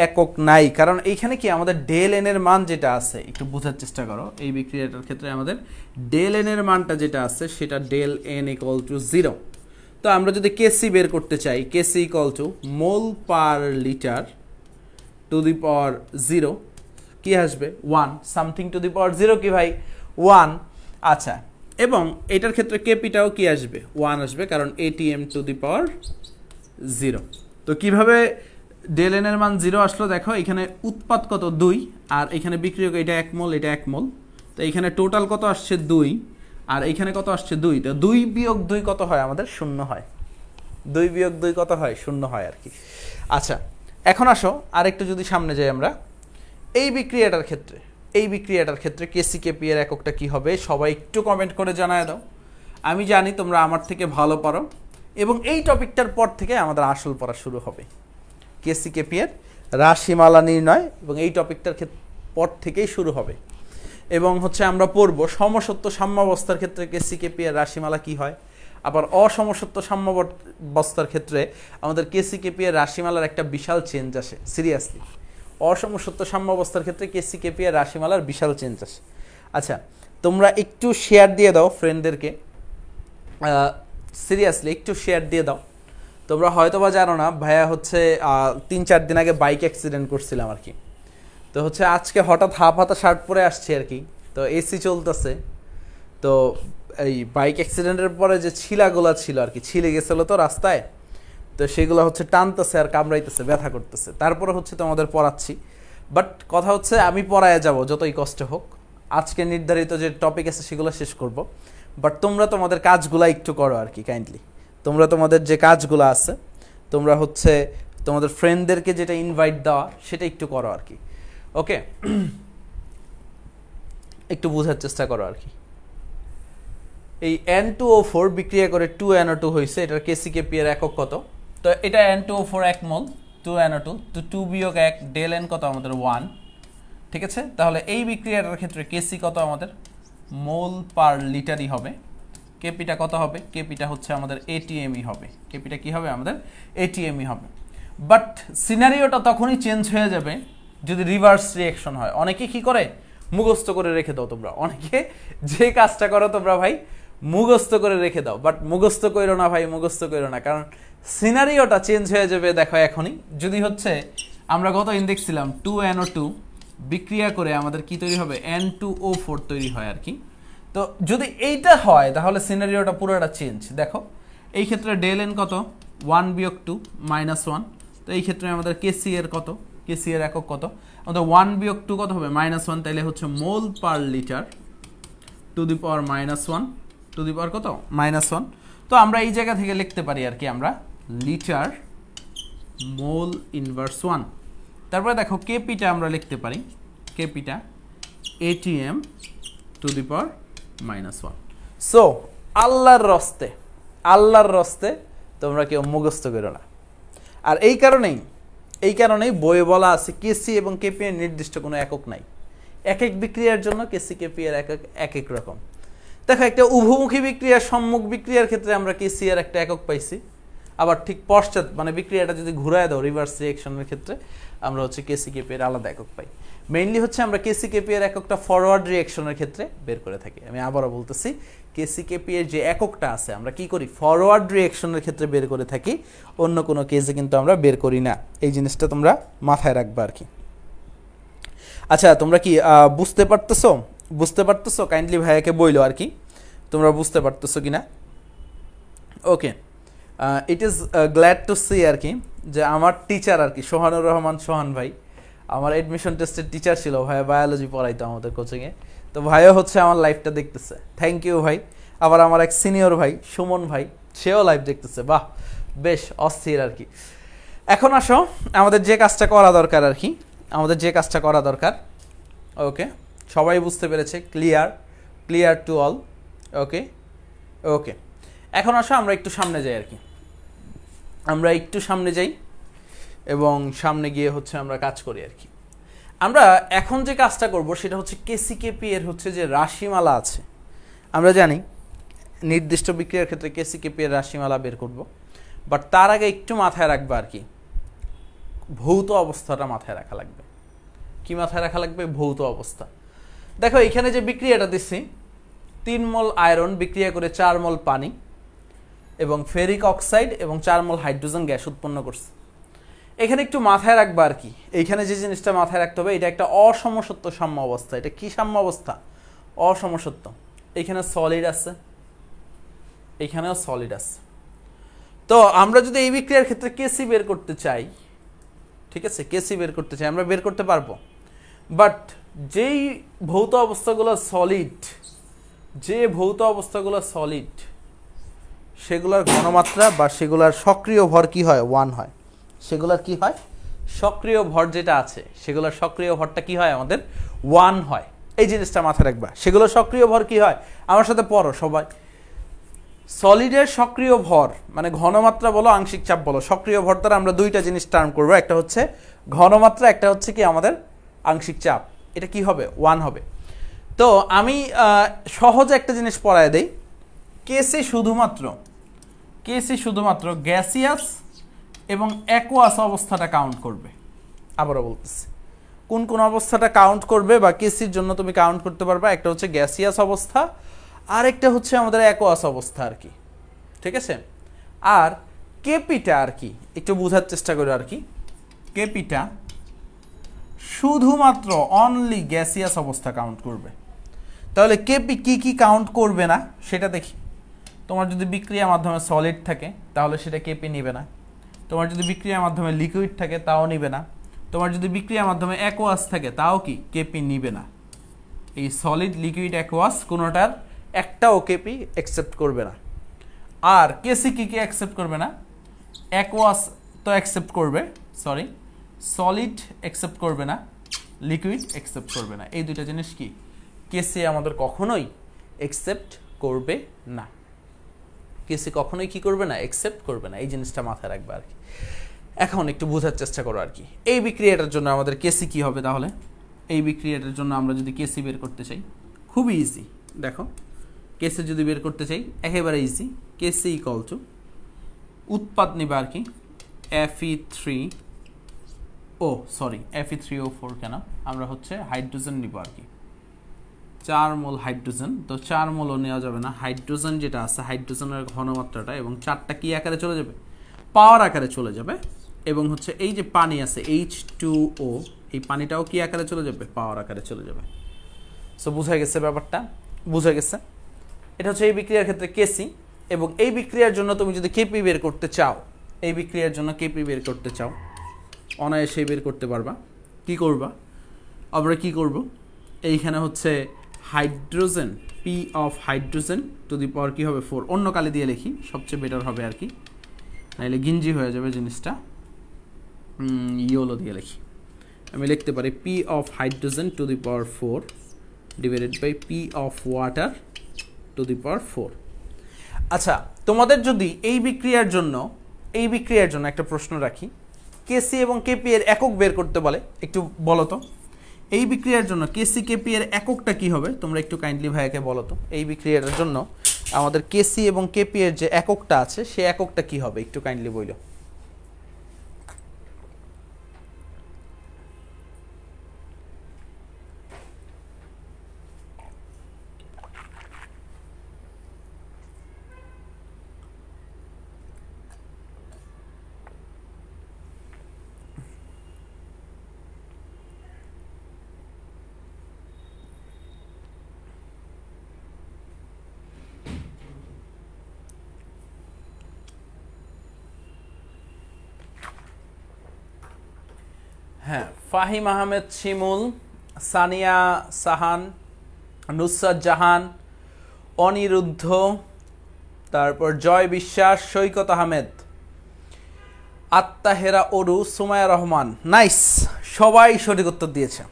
একক নাই, কারণ এইখানে কি আমাদের ডেল এন এর মান যেটা আছে, একটু বোঝার চেষ্টা করো। এই বিক্রিয়াটার ক্ষেত্রে আমাদের ডেল এন এর মানটা যেটা আছে সেটা ডেল এন ইকুয়াল টু 0। তো আমরা যদি কেসি বের করতে চাই, K C equal to mole per litre to the power 0 কি আসবে? 1। সামথিং টু দি পাওয়ার 0 কি ভাই? 1। আচ্ছা, এবং এটার ক্ষেত্রে কেপিটাও কি আসবে? 1 আসবে, কারণ এটিএম টু দি পাওয়ার 0। তো কিভাবে ডেল এন এর মান 0 আসলো? দেখো এখানে উৎপাদ কত? 2, আর এখানে বিক্রিয়ক এটা 1 মোল, এটা 1 মোল। তো এখানে টোটাল কত আসছে? 2, আর এখানে কত আসছে? 2। তো 2 বিয়োগ 2 কত হয়? আমাদের 0 হয়। 2 বিয়োগ 2 কত হয়? 0 হয় আর কি। আচ্ছা, এখন আসো আরেকটু যদি সামনে যাই আমরা। এই বিক্রিয়াটার ক্ষেত্রে কেসি কেপি এর এককটা কি হবে? সবাই একটু কমেন্ট করে জানায় দাও। আমি জানি তোমরা আমার থেকে ভালো পারো, এবং এই টপিকটার পর থেকে আমাদের আসল পড়া শুরু হবে, কেসি কেপি এর রাশিমালা নির্ণয়, এবং এই টপিকটার পর থেকেই শুরু হবে। এবং হচ্ছে আমরা পড়ব সমসত্ব সাম্যাবস্থার ক্ষেত্রে কেসি কেপি এর রাশিমালা কি হয়, আবার অসমসত্ব সাম্যাবস্থার ক্ষেত্রে আমাদের কেসি কেপি এর রাশিমালার একটা বিশাল চেঞ্জ আসে। সিরিয়াসলি, অসমসত্ব সাম্যাবস্থার ক্ষেত্রে কেসি কেপি এর রাশিমালার বিশাল চেঞ্জ আসে। আচ্ছা, তোমরা একটু শেয়ার দিয়ে দাও ফ্রেন্ডদেরকে, সিরিয়াসলি একটু শেয়ার দিয়ে দাও। তোমরা হয়তো বা জানো না, ভাইয়া হচ্ছে 3-4 দিন আগে বাইক অ্যাক্সিডেন্ট করছিলাম আর কি। তো হচ্ছে আজকে হঠাৎ হাফ হাতা শার্ট পরে আসছে আর কি, তো এসি চলতেছে। তো এই বাইক অ্যাক্সিডেন্টের পরে যে ছিলাগুলা ছিল আর কি, ছিলে গেছিলো তো রাস্তায়, তো সেগুলো হচ্ছে টানতেছে আর কামড়াইতেছে, ব্যথা করতেছে। তারপরে হচ্ছে তোমাদের পড়াচ্ছি, বাট কথা হচ্ছে আমি পড়ায় যাব যতই কষ্ট হোক, আজকে নির্ধারিত যে টপিক আছে সেগুলো শেষ করব, বাট তোমরা তোমাদের কাজগুলো একটু করো আর কি কাইন্ডলি। তোমরা তোমাদের যে কাজগুলো আছে তোমরা হচ্ছে তোমাদের ফ্রেন্ডদেরকে যেটা ইনভাইট দেওয়া সেটা একটু করো আর কি। ওকে, একটু বোঝার চেষ্টা করো আর কি। এই N2O4 বিক্রিয়া করে 2NO2 হয়েছে, এটার KCKP এর একক কত? তো এটা N2O4 1 মোল, 2NO2, তো 2 বিয়োগ 1 ডেল N কত আমাদের 1, ঠিক আছে? তাহলে এই বিক্রিয়াটার ক্ষেত্রে KC কত আমাদের? মোল পার লিটারই হবে। কেপিটা কত হবে? কেপিটা হচ্ছে আমাদের ATMই হবে। কেপিটা কি হবে আমাদের? ATMই হবে। বাট সিনারিওটা তখনই চেঞ্জ হয়ে যাবে যদি রিভার্স রিঅ্যাকশন হয়। অনেকে কি করে? মুখস্থ করে রেখে দাও তোমরা, অনেকে যে কাজটা করো তোমরা ভাই মুখস্থ করে রেখে দাও, বাট মুখস্থ করো না ভাই, মুখস্থ করো না, কারণ সিনারিওটা চেঞ্জ হয়ে যাবে। দেখো এখনই যদি হচ্ছে আমরা গত দেখছিলাম 2NO2 বিক্রিয়া করে আমাদের কি তৈরি হবে? N2O4 তৈরি হয় আর কি। তো যদি এইটা হয় তাহলে সিনারিওটা পুরোটা চেঞ্জ। দেখো এই ক্ষেত্রে ডেল N কত? 1 বিয়োগ 2 মাইনাস 1। তো এই ক্ষেত্রে আমাদের KC এর কত? KC এর একক কত? আমাদের 1 বিয়োগ 2 কত হবে? মাইনাস 1। তাইলে হচ্ছে mole per litre to the power minus 1, to the power কত? মাইনাস 1। তো আমরা এই জায়গা থেকে লিখতে পারি আর কি আমরা লিটার মোল ইনভার্স 1। তারপরে দেখো কেপিটা আমরা লিখতে পারি কেপিটা ATM two the power minus 1। So আল্লাহর রস্তে তোমরা কেউ মুখস্থ করো না। আর এই কারণেই বইয়ে বলা আছে কেসি এবং কেপি এর নির্দিষ্ট কোনো একক নাই। এক এক বিক্রিয়ার জন্য কেসি কেপি এর এক এক রকম। দেখো একটা উভমুখী বিক্রিয়া সম্মুখ বিক্রিয়ার ক্ষেত্রে আমরা কেসি এর একটা একক পাইছি, আবার ঠিক পশ্চাৎ মানে বিক্রিয়াটা যদি ঘুরায় দাও রিভার্স রিঅ্যাকশনের ক্ষেত্রে আমরা হচ্ছে কেসি কেপি এর আলাদা একক পাই। মেইনলি হচ্ছে আমরা কেসি কেপি এর এককটা ফরওয়ার্ড রিঅ্যাকশনের ক্ষেত্রে বের করে থাকি। আমি আবারও বলতেছি কেসি কেপি এর যে এককটা আছে আমরা কি করি? ফরওয়ার্ড রিঅ্যাকশনের ক্ষেত্রে বের করে থাকি, অন্য কোনো কেসে কিন্তু আমরা বের করি না। এই জিনিসটা তোমরা মাথায় রাখবা আর কি। আচ্ছা তোমরা কি বুঝতে পারতেছো? কাইন্ডলি ভাইয়াকে বইলো আর কি তোমরা বুঝতে পারতেছো কিনা। Okay, it is glad to C আর কি যে আমার টিচার আর কি সোহানুর রহমান সোহান ভাই আমার এডমিশন টেস্টের টিচার ছিল, ভাইয়া বায়োলজি পড়াইতো আমাদের কোচিংয়ে। তো ভাইও হচ্ছে আমার লাইভটা দেখতেছে, থ্যাংক ইউ ভাই। আবার আমার এক সিনিয়র ভাই সুমন ভাই, সেও লাইভ দেখতেছে, বাহ বেশ অস্থির আর কি। এখন আসো আমাদের যে কাজটা করা দরকার, ওকে সবাই বুঝতে পেরেছে? Clear to all? ওকে, এখন আসো আমরা একটু সামনে যাই আর কি। এবং সামনে গিয়ে হচ্ছে আমরা কাজ করি আর কি। আমরা এখন যে কাজটা করব সেটা হচ্ছে কেসিকেপি এর হচ্ছে যে রাশিমালা আছে, আমরা জানি নির্দিষ্ট বিক্রিয়ার ক্ষেত্রে কেসিকেপি এর রাশিমালা বের করব, বাট তার আগে একটু মাথায় রাখবা আর কি ভৌত অবস্থাটা মাথায় রাখা লাগবে। কি মাথায় রাখা লাগবে? ভৌত অবস্থা। দেখো এখানে যে বিক্রিয়াটা দিচ্ছি 3 মোল আয়রন বিক্রিয়া করে 4 মোল পানি এবং ফেরিক অক্সাইড এবং 4 মোল হাইড্রোজেন গ্যাস উৎপন্ন করছে। এখানে একটু মাথায় রাখবা আর কি, এইখানে যে জিনিসটা মাথায় রাখতে হবে এটা একটা অসমসত্ব সাম্য অবস্থা। এটা কি সাম্য অবস্থা? অসমসত্ব। এখানে সলিড আছে, এখানেও সলিড আছে। তো আমরা যদি এই বিক্রিয়ার ক্ষেত্রে কেসি বের করতে চাই, ঠিক আছে, কেসি বের করতে চাই আমরা বের করতে পারবো, বাট যেই ভৌত অবস্থাগুলো সলিড সেগুলোর ঘনমাত্রা বা সেগুলোর সক্রিয় ভর কি হয়? 1 হয়। সেগুলোর কি হয়? সক্রিয় ভর যেটা আছে সেগুলোর সক্রিয় ভরটা কি হয়? আমাদের 1 হয়। এই জিনিসটা মাথায় রাখবা। সেগুলোর সক্রিয় ভর কি হয়? আমার সাথে পড়ো সবাই। সলিডের সক্রিয় ভর মানে ঘনমাত্রা বলো আংশিক চাপ বলো, সক্রিয় ভর দ্বারা আমরা দুইটা জিনিস টার্ম করবো, একটা হচ্ছে ঘনমাত্রা, একটা হচ্ছে কি আমাদের আংশিক চাপ। এটা কি হবে? 1 হবে। তো আমি সহজে একটা জিনিস পড়ায় দেই, কেসি শুধুমাত্র গ্যাসিয়াস এবং অ্যাকুয়াস অবস্থাটা কাউন্ট করবে। আবারও বলতেছি কোন কোন অবস্থাটা কাউন্ট করবে বা কেসির জন্য তুমি কাউন্ট করতে পারবা, একটা হচ্ছে গ্যাসিয়াস অবস্থা আর একটা হচ্ছে আমাদের অ্যাকুয়াস অবস্থা আর কি, ঠিক আছে। আর কেপিটা আর কি একটু বোঝার চেষ্টা করো আর কি, কেপিটা শুধুমাত্র অনলি গ্যাসিয়াস অবস্থা কাউন্ট করবে। তাহলে কেপি কি কাউন্ট করবে না সেটা দেখি। তোমার যদি বিক্রিয়ার মাধ্যমে সলিড থাকে তাহলে সেটা কেপি নিবে না, তোমার যদি বিক্রিয়ার মাধ্যমে লিকুইড থাকে তাও নিবে না, তোমার যদি বিক্রিয়ার মাধ্যমে অ্যাকোয়াস থাকে তাও কি কেপি নিবে না। এই সলিড লিকুইড অ্যাকোয়াস কোনোটার একটাও কেপি অ্যাকসেপ্ট করবে না। আর কেসি কি অ্যাকসেপ্ট করবে না? অ্যাকোয়াস তো অ্যাকসেপ্ট করবে, সরি সলিড অ্যাকসেপ্ট করবে না, লিকুইড অ্যাকসেপ্ট করবে না। এই দুইটা জিনিস কি কেসি আমাদের কখনোই অ্যাকসেপ্ট করবে না। কেসি কখনোই কি করবে না? অ্যাকসেপ্ট করবে না। এই জিনিসটা মাথায় রাখবে আর কি। এখন একটু বোঝার চেষ্টা করো আর কি। এই বিক্রিয়াটার জন্য আমাদের কেসি কি হবে তাহলে? এই বিক্রিয়াটার জন্য আমরা যদি কেসি বের করতে চাই, খুবই ইজি। দেখো কেসি যদি বের করতে চাই একেবারে ইজি। কেসি ইকুয়াল টু উৎপাদ নিবা আর কি Fe3O4 কেন, আমরা হচ্ছে হাইড্রোজেন নিব আর কি, 4 মোল হাইড্রোজেন। তো 4 মোলও নেওয়া যাবে না, হাইড্রোজেন যেটা আছে হাইড্রোজেনের ঘনমাত্রাটা, এবং 4টা কি আকারে চলে যাবে? পাওয়ার আকারে চলে যাবে। এবং হচ্ছে এই যে পানি আছে H2O, এই পানিটাও কি আকারে চলে যাবে? পাওয়ার আকারে চলে যাবে। সো বুঝা গেছে ব্যাপারটা? বুঝা গেছে? এটা হচ্ছে এই বিক্রিয়ার ক্ষেত্রে কেসি। এবং এই বিক্রিয়ার জন্য তুমি যদি কেপি বের করতে চাও, এই বিক্রিয়ার জন্য কেপি বের করতে চাও, অনায়াসেই বের করতে পারবা। কি করবা? আমরা কি করব? এইখানে হচ্ছে hydrogen, P of hydrogen to the power কি হবে? 4। অন্য কালি দিয়ে লিখি, সবচেয়ে বেটার হবে আর কি, নাইলে গিঞ্জি হয়ে যাবে জিনিসটা। ইয়োলো দিয়ে লিখি। আমি লিখতে পারি P of hydrogen to the power 4 divided by P of water to the power 4। আচ্ছা, তোমাদের যদি এই বিক্রিয়ার জন্য একটা প্রশ্ন রাখি, কেসি এবং কেপি এর একক বের করতে বলে, একটু বলো তো এই বিক্রিয়ার জন্য কেসি কেপি এর এককটা কি হবে? তোমরা একটু কাইন্ডলি ভাইয়াকে বলো তো, এই বিক্রিয়ার জন্য আমাদের কেসি এবং কেপি এর যে এককটা আছে সেই এককটা কি হবে? একটু কাইন্ডলি বলো। হ্যাঁ, ফাহিম আহমেদ শিমুল, সানিয়া সাহান, নুসরাত জাহান, অনিরুদ্ধ, তারপর জয় বিশ্বাস, সৈকত আহমেদ, আত্মাহেরা অরু, সুমায়া রহমান। নাইস, সবাই সঠিক উত্তর দিয়েছে।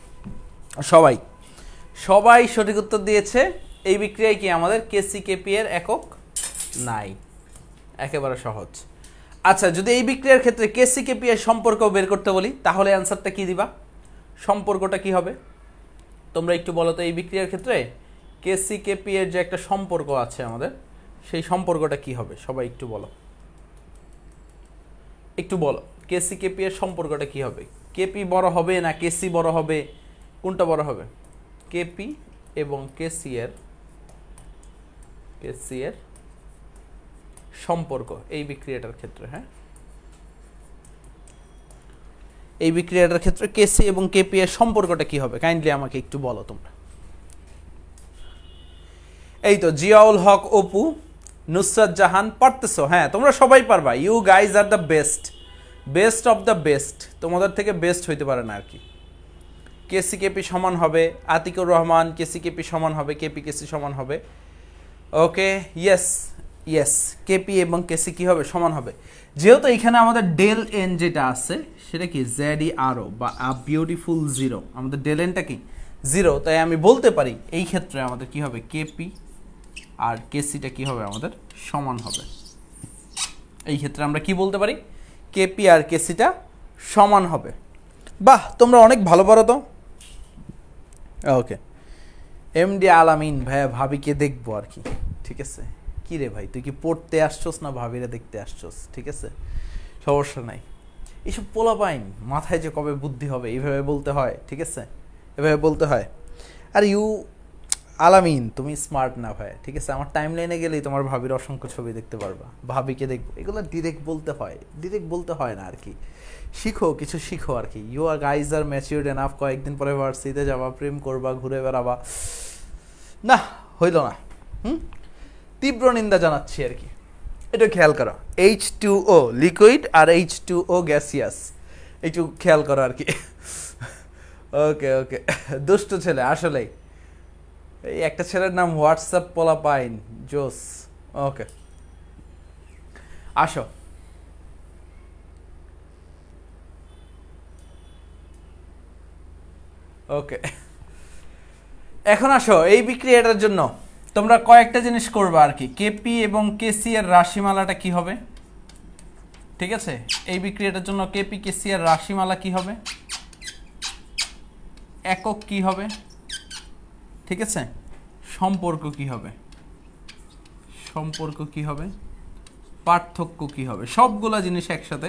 সবাই সঠিক উত্তর দিয়েছে। এই বিক্রিয়ায় কি আমাদের কেসি কেপি এর একক নাই। একেবারে সহজ। আচ্ছা, যদি এই বিক্রিয়ার ক্ষেত্রে কেসি কেপি এর সম্পর্ক বের করতে বলি তাহলে অ্যান্সারটা কি দিবা? সম্পর্কটা কি হবে তোমরা একটু বলো তো। এই বিক্রিয়ার ক্ষেত্রে কেসি কেপি এর যে একটা সম্পর্ক আছে আমাদের, সেই সম্পর্কটা কি হবে? সবাই একটু বলো, কেসি কেপি এর সম্পর্কটা কি হবে? কেপি বড় হবে না কেসি বড় হবে? কোনটা বড় হবে? কেপি এবং কেসি এর সম্পর্ক এই বিক্রিয়াটার ক্ষেত্রে। হ্যাঁ, এই বিক্রিয়াটার ক্ষেত্রে কেসি এবং কেপি এর সম্পর্কটা কি হবে? কাইন্ডলি আমাকে একটু বলো তোমরা। এই তো জিয়াউল হক অপু, নুসরাত জাহান, পারতেছো। হ্যাঁ, তোমরা সবাই পারবা। You guys are the best of the best. তোমাদের থেকে বেস্ট হইতে পারে না আর কি। কেসি কেপি সমান হবে, আতিকুর রহমান, কেসি কেপি সমান হবে, কেপি কেসি সমান হবে। ওকে, ইয়েস, কেপি এবং কেসি কি হবে? সমান হবে। যেহেতু এখানে আমাদের ডেল এন যেটা আছে সেটা কি ZERO বা আ বিউটিফুল জিরো, আমাদের ডেল এনটা কি 0, তাই আমি বলতে পারি এই ক্ষেত্রে আমাদের কি হবে? কেপি আর কেসিটা কি হবে? আমাদের সমান হবে। এই ক্ষেত্রে আমরা কি বলতে পারি? কেপি আর কেসিটা সমান হবে। বাহ, তোমরা অনেক ভালো পারো তো। ওকে, এমডি আলামিন ভাইয়া, ভাবিকে দেখবো আর কি। ঠিক আছে, কি রে ভাই, তুই কি পড়তে আসছস না ভাবিরে দেখতে আসছস? ঠিক আছে, সমস্যা নাই। এইসব পোলাপাইন মাথায় যে কবে বুদ্ধি হবে এইভাবে বলতে হয়। ঠিক আছে, এভাবে বলতে হয়। আর আলামিন, তুমি স্মার্ট না ভাই। ঠিক আছে, আমার টাইম লাইনে গেলেই তোমার ভাবির অসংখ্য ছবি দেখতে পারবা। ভাবিকে দেখবো, এগুলো ডিরেক্ট বলতে হয় না আর কি। কিছু শিখো আর কি। You are guys are matured enough. কয়েকদিন পরে ভার্সিটিতে যাবা, প্রেম করবা, ঘুরে বেড়াবা। না, হইল না। তীব্র নিন্দা জানাচ্ছি আর কি। এটা খেয়াল করো, H2O লিকুইড আর H2O গ্যাসিয়াস। একটু খেয়াল করো আর কি। ওকে ওকে, দুষ্ট ছেলে আসলেই। এই একটা ছেলের নাম হোয়াটসঅ্যাপ পোলাপাইন, জোস। ওকে, আসো। ওকে, এখন আসো এই বিক্রিয়াটার জন্য তোমরা কয়েকটা জিনিস করবে আর কি। কেপি এবং কেসি এর রাশিমালাটা কি হবে? ঠিক আছে, এই বিক্রিয়াটার জন্য কেপি কেসি এর রাশিমালা কি হবে, একক কি হবে, ঠিক আছে, সম্পর্ক কি হবে, সম্পর্ক কি হবে, পার্থক্য কি হবে, সবগুলা জিনিস একসাথে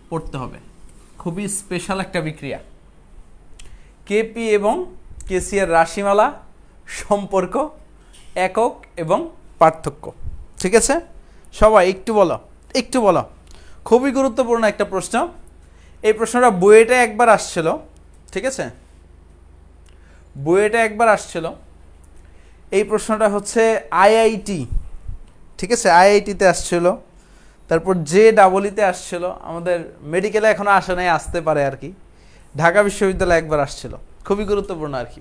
পড়তে হবে। খুবই স্পেশাল একটা বিক্রিয়া। কেপি এবং কেসি এর রাশিমালা, সম্পর্ক, একক এবং পার্থক্য। ঠিক আছে, সবাই একটু বলো, একটু বলো। খুবই গুরুত্বপূর্ণ একটা প্রশ্ন। এই প্রশ্নটা বুয়েটে একবার আসছিল। ঠিক আছে, বুয়েটে একবার আসছিল। এই প্রশ্নটা হচ্ছে আইআইটি, ঠিক আছে, আইআইটিতে আসছিল, তারপর JEE-তে আসছিল, আমাদের মেডিকেলে এখনো আসে নাই, আসতে পারে আর কি। ঢাকা বিশ্ববিদ্যালয়ে একবার আসছিল। খুবই গুরুত্বপূর্ণ আর কি।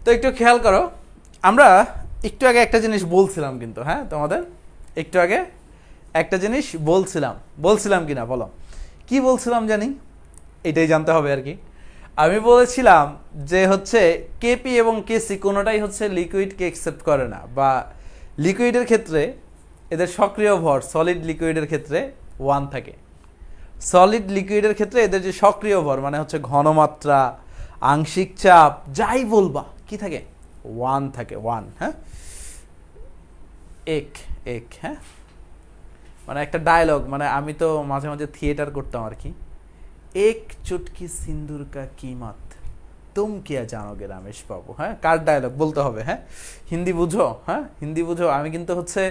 তো একটু খেয়াল করো, আমরা একটু আগে একটা জিনিস বলছিলাম কিন্তু, হ্যাঁ তোমাদের একটু আগে একটা জিনিস বলছিলাম কিনা বলো, কি বলছিলাম জানি, এটাই জানতে হবে আর কি। আমি বলেছিলাম যে হচ্ছে কেপি এবং কেসি কোনোটাই হচ্ছে লিকুইডকে অ্যাকসেপ্ট করে না, বা লিকুইডের ক্ষেত্রে এদের সক্রিয় ভর সলিড লিকুইডের ক্ষেত্রে 1 থাকে। সলিড লিকুইডের ক্ষেত্রে এদের যে সক্রিয় ভর মানে হচ্ছে ঘনমাত্রা, আংশিক চাপ, যাই বলবা, কি থাকে, 1 থাকে, 1। হ্যাঁ, এক, হ্যাঁ, মানে একটা ডায়লগ, মানে আমি তো মাঝে মাঝে থিয়েটার করতাম আর কি। এক চুটকি সিন্দুর কা কিমত তুম কিয়া জানোগে রমেশ বাবু। হ্যাঁ, কার ডায়লগ বলতে হবে? হ্যাঁ, হিন্দি বুঝো? হ্যাঁ, হিন্দি বুঝো? আমি কিন্তু হচ্ছে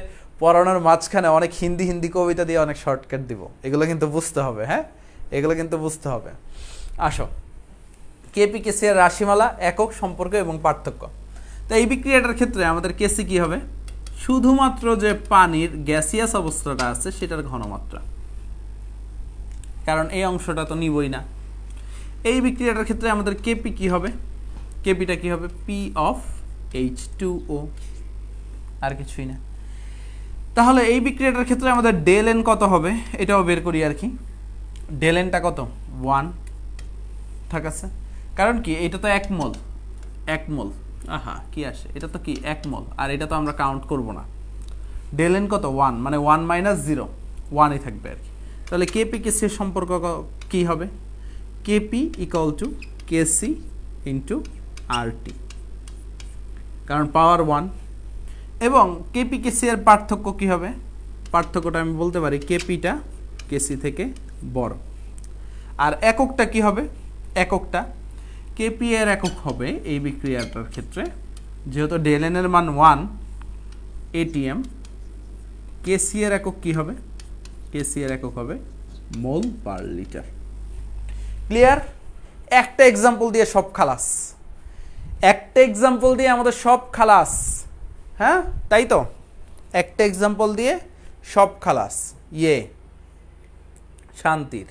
পড়ানোর মাঝখানে অনেক হিন্দি কবিতা দিয়ে অনেক শর্টকাট দিব, এগুলো কিন্তু বুঝতে হবে। হ্যাঁ, এগুলো কিন্তু বুঝতে হবে। আসো, কেপি কেসি এর রাশিমালা, একক, সম্পর্ক এবং পার্থক্য। তো এই বিক্রিয়াটার ক্ষেত্রে আমাদের কেসি কি হবে? শুধুমাত্র যে পানির গ্যাসিয়াস অবস্থাটা আছে সেটার ঘনমাত্রা, কারণ এই অংশটা তো নিবই না। এই বিক্রিয়াটার ক্ষেত্রে আমাদের কেপি কি হবে? কেপিটা কি হবে? P(H2O), আর কিছুই না। তাহলে এই বিক্রিয়াটার ক্ষেত্রে আমাদের ডেল এন কত হবে এটাও বের করি আর কি। ডেল এনটা কত? 1 থাকাছে, কারণ কি এটা তো 1 মোল, 1 মোল। আহা, কি আসে, এটা তো কি 1 মোল, আর এটা তো আমরা কাউন্ট করব না। ডেল এন কত? 1, মানে 1 - 0, 1ই থাকবে আর কি। তাহলে কেপি কেসি এর সম্পর্ক কি হবে? KP equal to KC into RT, কারণ পাওয়ার 1। এবং কেপি কেসি এর পার্থক্য কি হবে? পার্থক্যটা আমি বলতে পারি কেপিটা কেসি থেকে বড়। আর এককটা কি হবে? এককটা কেপি এর একক হবে এই বিক্রিয়াটার ক্ষেত্রে, যেহেতু ডেল এন এর মান 1 ATM। কেসি এর একক কি হবে? কেসি এর একক হবে মোল পার লিটার। ক্লিয়ার? একটা এক্সাম্পল দিয়ে সব খালাস, একটা এক্সাম্পল দিয়ে আমাদের সব খালাস। হ্যাঁ, তাই তো, একটা এক্সাম্পল দিয়ে সব খালাস। ইয়ে শান্তির।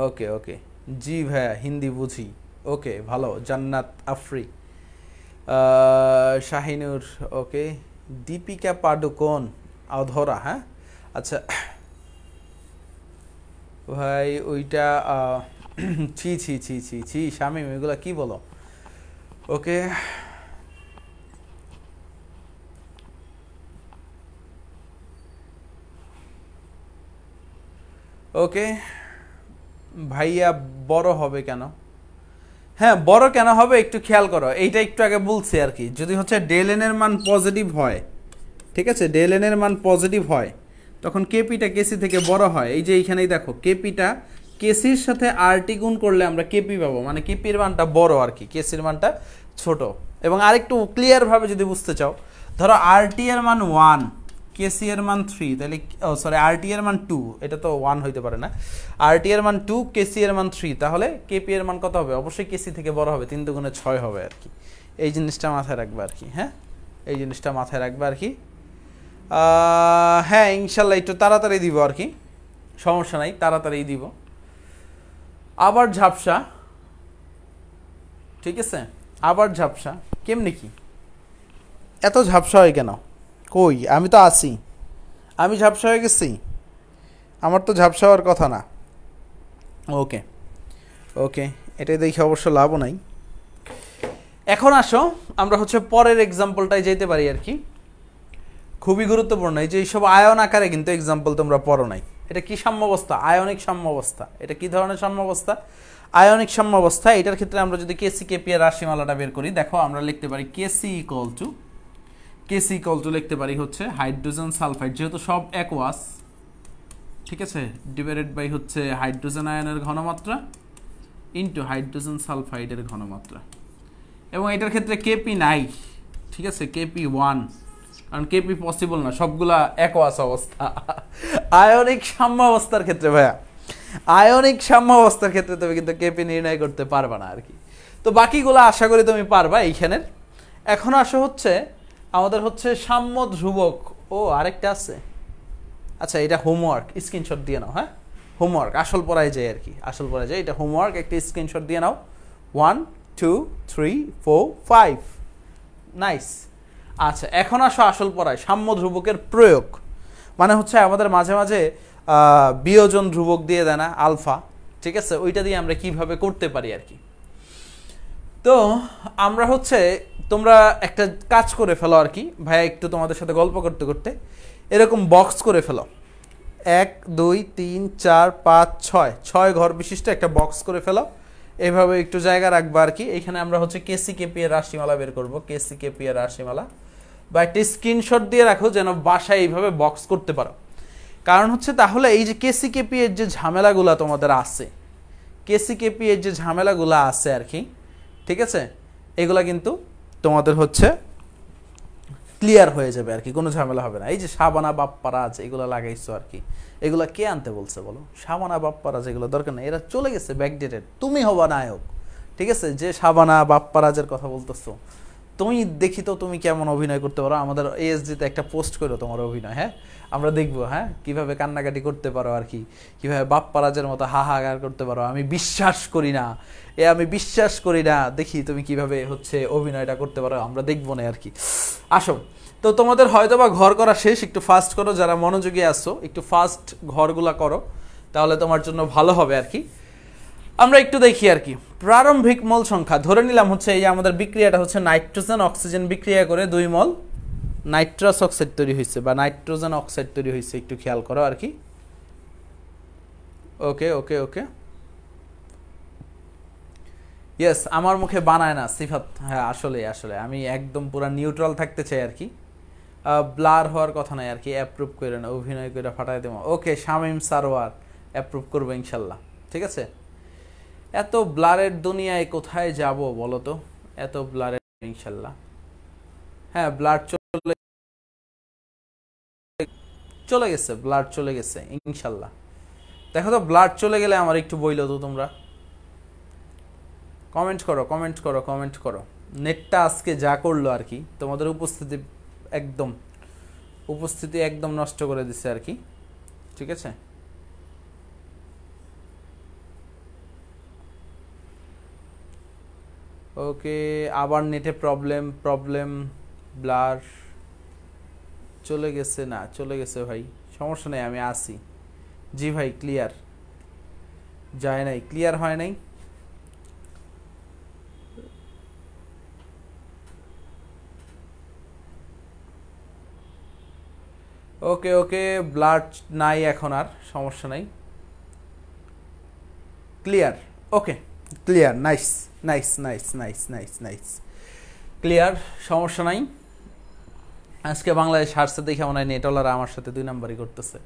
ওকে ওকে, জি ভাইয়া, হিন্দি বুঝি। ওকে, ভালো। জান্নাত আফরি, শাহিনুর, ওকে। দীপিকা পাডুকোন, অধরা। হ্যাঁ, আচ্ছা ভাই, ওইটা ছি ছি ছি ছি ছি, শামিম, এগুলা কি বলো? ওকে, ওকে ভাইয়া, বড় হবে কেন? হ্যাঁ, বড় কেন হবে একটু খেয়াল করো, এইটা একটু আগে বলছি আর কি। যদি হচ্ছে ডেল এন এর মান পজিটিভ হয়, ঠিক আছে, ডেল এন এর মান পজিটিভ হয়, তখন কেপিটা কেসি থেকে বড় হয়। এই যে এইখানেই দেখো, কেপিটা কেসির সাথে আরটি গুণ করলে আমরা কেপি পাবো, মানে কেপির মানটা বড় আর কি, কেসির মানটা ছোট। এবং আরেকটু ক্লিয়ারভাবে যদি বুঝতে চাও, ধরো আরটি এর মান 1, কেসি এর মান 3, তাহলে আরটি এর মান 2, এটা তো 1 হইতে পারে না। আরটি এর মান 2, কেসি এর মান 3, তাহলে কেপি এর মান কত হবে? অবশ্যই কেসি থেকে বড় হবে, 3 দুগুণে 6 হবে আর কি। এই জিনিসটা মাথায় রাখবে আর কি। হ্যাঁ, এই জিনিসটা মাথায় রাখবে আর কি। হ্যাঁ, ইনশাল্লাহ একটু তাড়াতাড়ি দিব আর কি, সমস্যা নাই, তাড়াতাড়ি দিব। আবার ঝাপসা, ঠিক আছে, আবার ঝাপসা, কেমনি কি এত ঝাপসা হয় কেন? কই আমি তো আছি, আমি ঝাপসা হয়ে গেছি? আমার তো ঝাপসা হওয়ার কথা না। ওকে ওকে, এটাই দেখে অবশ্য লাভও নাই। এখন আসো আমরা হচ্ছে পরের এক্সাম্পলটাই যেতে পারি আর কি, খুবই গুরুত্বপূর্ণ। এই যে এইসব আয়ন আকারে কিন্তু এক্সাম্পল তোমরা পড়ো নাই। এটা কি সাম্যাবস্থা? আয়নিক সাম্যাবস্থা। এটা কি ধরনের সাম্যাবস্থা? আয়নিক সাম্যাবস্থা। এটার ক্ষেত্রে আমরা যদি কেসি কেপি এর রাশিমালাটা বের করি, দেখো আমরা লিখতে পারি কেসি ইকুয়াল টু লিখতে পারি হচ্ছে হাইড্রোজেন সালফাইড, যেহেতু সব অ্যাকোয়াস, ঠিক আছে, ডিভাইডেড বাই হচ্ছে হাইড্রোজেন আয়নের ঘনমাত্রা ইনটু হাইড্রোজেন সালফাইডের ঘনমাত্রা। এবং এটার ক্ষেত্রে কেপি নাই, ঠিক আছে, কেপি 1, কারণ কেপি পসিবল না, সবগুলা অ্যাকোয়াস অবস্থা। আয়নিক সাম্যাবস্থার ক্ষেত্রে ভাইয়া, আয়নিক সাম্যাবস্থার ক্ষেত্রে তুমি কিন্তু কেপি নির্ণয় করতে পারবা না আর কি। তো বাকিগুলো আশা করি তুমি পারবা এইখানের। এখন আসো হচ্ছে আমাদের হচ্ছে সাম্য ধ্রুবক। ও আরেকটা আছে, আচ্ছা এটা হোমওয়ার্ক, স্ক্রিনশট দিয়ে নাও। হ্যাঁ, হোমওয়ার্ক, আসল পড়ায় যায় আর কি, আসল পড়ায় যায়। এটা হোমওয়ার্ক, একটা স্ক্রিনশট দিয়ে নাও। 1 2 3 4 5, নাইস। আচ্ছা এখন আসো আসল পড়ায়, সাম্য ধ্রুবকের প্রয়োগ। মানে হচ্ছে আমাদের মাঝে মাঝে বিয়োজন ধ্রুবক দিয়ে দেয় না, আলফা, ঠিক আছে, ওইটা দিয়ে আমরা কিভাবে করতে পারি আর কি। তো আমরা হচ্ছে, তোমরা একটা কাজ করে ফেলো আর কি ভাইয়া, একটু তোমাদের সাথে গল্প করতে করতে এরকম বক্স করে ফেলো। 1 2 3 4 5 6, 6 ঘর বিশিষ্ট একটা বক্স করে ফেলো। এইভাবে একটু জায়গা রাখবা আর কি। এখানে আমরা হচ্ছে কেসি কেপি এর রাশিমালা বের করব, কেসি কেপি এর রাশিমালা। বা একটা স্ক্রিনশট দিয়ে রাখো যেন বাসায় এইভাবে বক্স করতে পারো। কারণ হচ্ছে তাহলে এই যে কেসি কেপি এর যে ঝামেলাগুলো তোমাদের আছে, কেসি কেপি এর যে ঝামেলাগুলো আছে আর কি, ঠিক আছে, এগুলা কিন্তু তোমাদের হচ্ছে ক্লিয়ার হয়ে যাবে আর কি, কোনো ঝামেলা হবে না। এই যে সাবানা বাপ্পারাজ এগুলো লাগাইছো আর কি, এগুলা কে আনতে বলছে বলো? সাবানা বাপ্পারাজ এগুলো দরকার নেই, এরা চলে গেছে, ব্যাকডেটেড। তুমি হবা নায়ক, ঠিক আছে, যে সাবানা বাপ্পারাজের কথা বলতেছো তুমি, দেখি তো তুমি কেমন অভিনয় করতে পারো। আমাদের এএসজিতে একটা পোস্ট করো তোমার অভিনয়, হ্যাঁ আমরা দেখবো, হ্যাঁ কিভাবে কান্নাকাটি করতে পারো আর কি, কিভাবে বাপ্পারাজের মতো হাহাকার করতে পারো। আমি বিশ্বাস করি না, আমি বিশ্বাস করি না, দেখি তুমি কিভাবে হচ্ছে অভিনয়টা করতে পারো, আমরা দেখবো না আর কি। আসো, তো তোমাদের হয়তো বা ঘর করা শেষ, একটু ফাস্ট করো, যারা মনোযোগী আসো একটু ফাস্ট ঘরগুলা করো, তাহলে তোমার জন্য ভালো হবে আর কি। আমরা একটু দেখি আর কি, প্রারম্ভিক মোল সংখ্যা ধরে নিলাম হচ্ছে এই আমাদের বিক্রিয়াটা হচ্ছে নাইট্রোজেন অক্সিজেন বিক্রিয়া করে 2 মোল নাইট্রাস অক্সাইড তৈরি হয়েছে বা নাইট্রোজেন অক্সাইড তৈরি হয়েছে, একটু খেয়াল করো আর কি। ওকে ওকে ওকে, ইয়েস, আমার মুখে বানায় না সিফাত, হ্যাঁ আসলে আসলে আমি একদম পুরা নিউট্রাল থাকতে চাই আর কি, ব্লার হওয়ার কথা নাই আর কি। অ্যাপ্রুভ করে না, অভিনয় করে ফাটাই দেবো। ওকে, শামীম সারোয়ার অ্যাপ্রুভ করবো ইনশাল্লাহ, ঠিক আছে। এত ব্লারের দুনিয়ায় কোথায় যাব বলো তো, এত ব্লারের, ইনশাল্লাহ হ্যাঁ ব্লার চলে গেছে, ব্লার চলে গেছে ইনশাল্লাহ। দেখো তো ব্লার চলে গেলে আমার একটু বইলো তো তোমরা, কমেন্ট করো কমেন্ট করো কমেন্ট করো। নেটটা আজকে যা করলো আর কি, তোমাদের উপস্থিতি একদম নষ্ট করে দিচ্ছে আর কি, ঠিক আছে। ওকে, আবার নেটে প্রবলেম, ব্লার চলে গেছে, না চলে গেছে ভাই, সমস্যা নেই, আমি আসি। জি ভাই ক্লিয়ার যায় নাই, ক্লিয়ার হয় নাই। ওকে ওকে, ব্লাড নাই এখন আর, সমস্যা নাই, clear. Okay clear, nice nice nice nice nice nice, clear, সমস্যা নাই। আজকে বাংলাদেশ হারছে দেখে মনে হয় নেটওয়ালারা আমার সাথে 2 নাম্বারই করতেছে।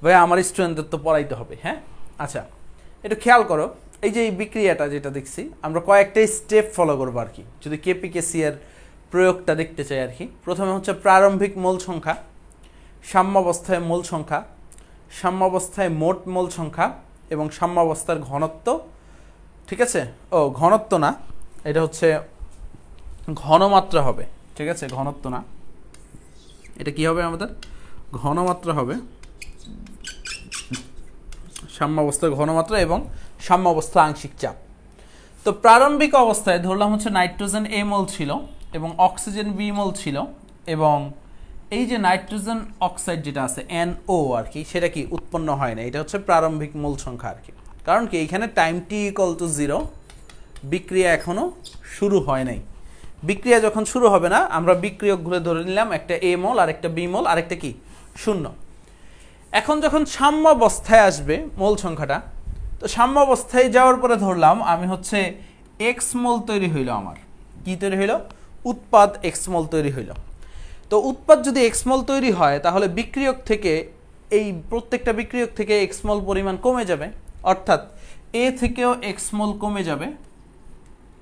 ভাই আমার স্টুডেন্টদের তো পড়াইতে হবে, হ্যাঁ। আচ্ছা একটু খেয়াল করো, এই যে এই বিক্রিয়াটা যেটা দেখছি আমরা কয়েকটা স্টেপ ফলো করবো আর কি, যদি কেপিকেসি এর প্রয়োগটা দেখতে চাই আর কি। প্রথমে হচ্ছে প্রারম্ভিক মোল সংখ্যা, সাম্যাবস্থায় মোল সংখ্যা, সাম্যাবস্থায় মোট মোল সংখ্যা এবং সাম্যাবস্থার ঘনত্ব, ঠিক আছে। ও ঘনত্ব না, এটা হচ্ছে ঘনমাত্রা হবে, ঠিক আছে, ঘনত্ব না, এটা কি হবে আমাদের ঘনমাত্রা হবে, সাম্যাবস্থার ঘনমাত্রা এবং সাম্যাবস্থা আংশিক চাপ। তো প্রারম্ভিক অবস্থায় ধরলাম হচ্ছে নাইট্রোজেন এ মোল ছিল এবং অক্সিজেন বি মোল ছিল, এবং এই যে নাইট্রোজেন অক্সাইড যেটা আছে NO আর কি, সেটা কি উৎপন্ন হয় না। এটা হচ্ছে প্রারম্ভিক মোল সংখ্যা আর কি। কারণ কি এইখানে টাইম t=0, বিক্রিয়া এখনো শুরু হয় নাই। বিক্রিয়া যখন শুরু হবে না, আমরা বিক্রিয়কগুলো ধরে নিলাম একটা এ মোল আর একটা বি মোল আর একটা কি শূন্য। এখন যখন সাম্যাবস্থায় আসবে মোল সংখ্যাটা, তো সাম্যাবস্থায় যাওয়ার পরে ধরলাম আমি হচ্ছে এক্স মোল তৈরি হইল। আমার কি তৈরি হইল? উৎপাদ এক্স মোল তৈরি হইল। তো উৎপাদ যদি এক্স মোল তৈরি হয়, তাহলে বিক্রিয়ক থেকে এই প্রত্যেকটা বিক্রিয়ক থেকে এক্স মোল পরিমাণ কমে যাবে, অর্থাৎ এ থেকেও এক্স মোল কমে যাবে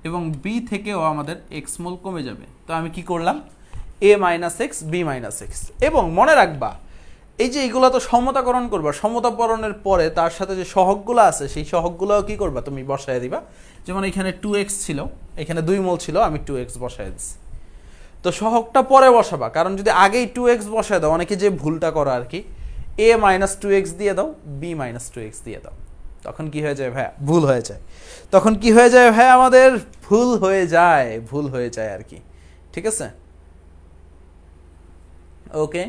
এবং বি থেকেও আমাদের এক্স মোল কমে যাবে। তো আমি কি করলাম? a - x b - x। এবং মনে রাখবা এই যে এইগুলো তো সমতাকরণ করবা, সমতাকরণের পরে তার সাথে যে সহগগুলো আছে সেই সহগগুলোও কি করবা? তুমি বসায় দিবা। যেমন এখানে 2x ছিল, এখানে 2 মোল ছিল, আমি 2x বসায় দিচ্ছি। তো সহগটা পরে বসাবা, কারণ যদি আগেই 2x বসায় দাও, অনেকে যে ভুলটা করো আর কি, a - 2x দিয়ে দাও, b - 2x দিয়ে দাও, তখন কি হয়ে যায় ভাইয়া? ভুল হয়ে যায়। তখন কি হয়ে যায় ভাইয়া? আমাদের ভুল হয়ে যায় আর কি। ঠিক আছে, ওকে,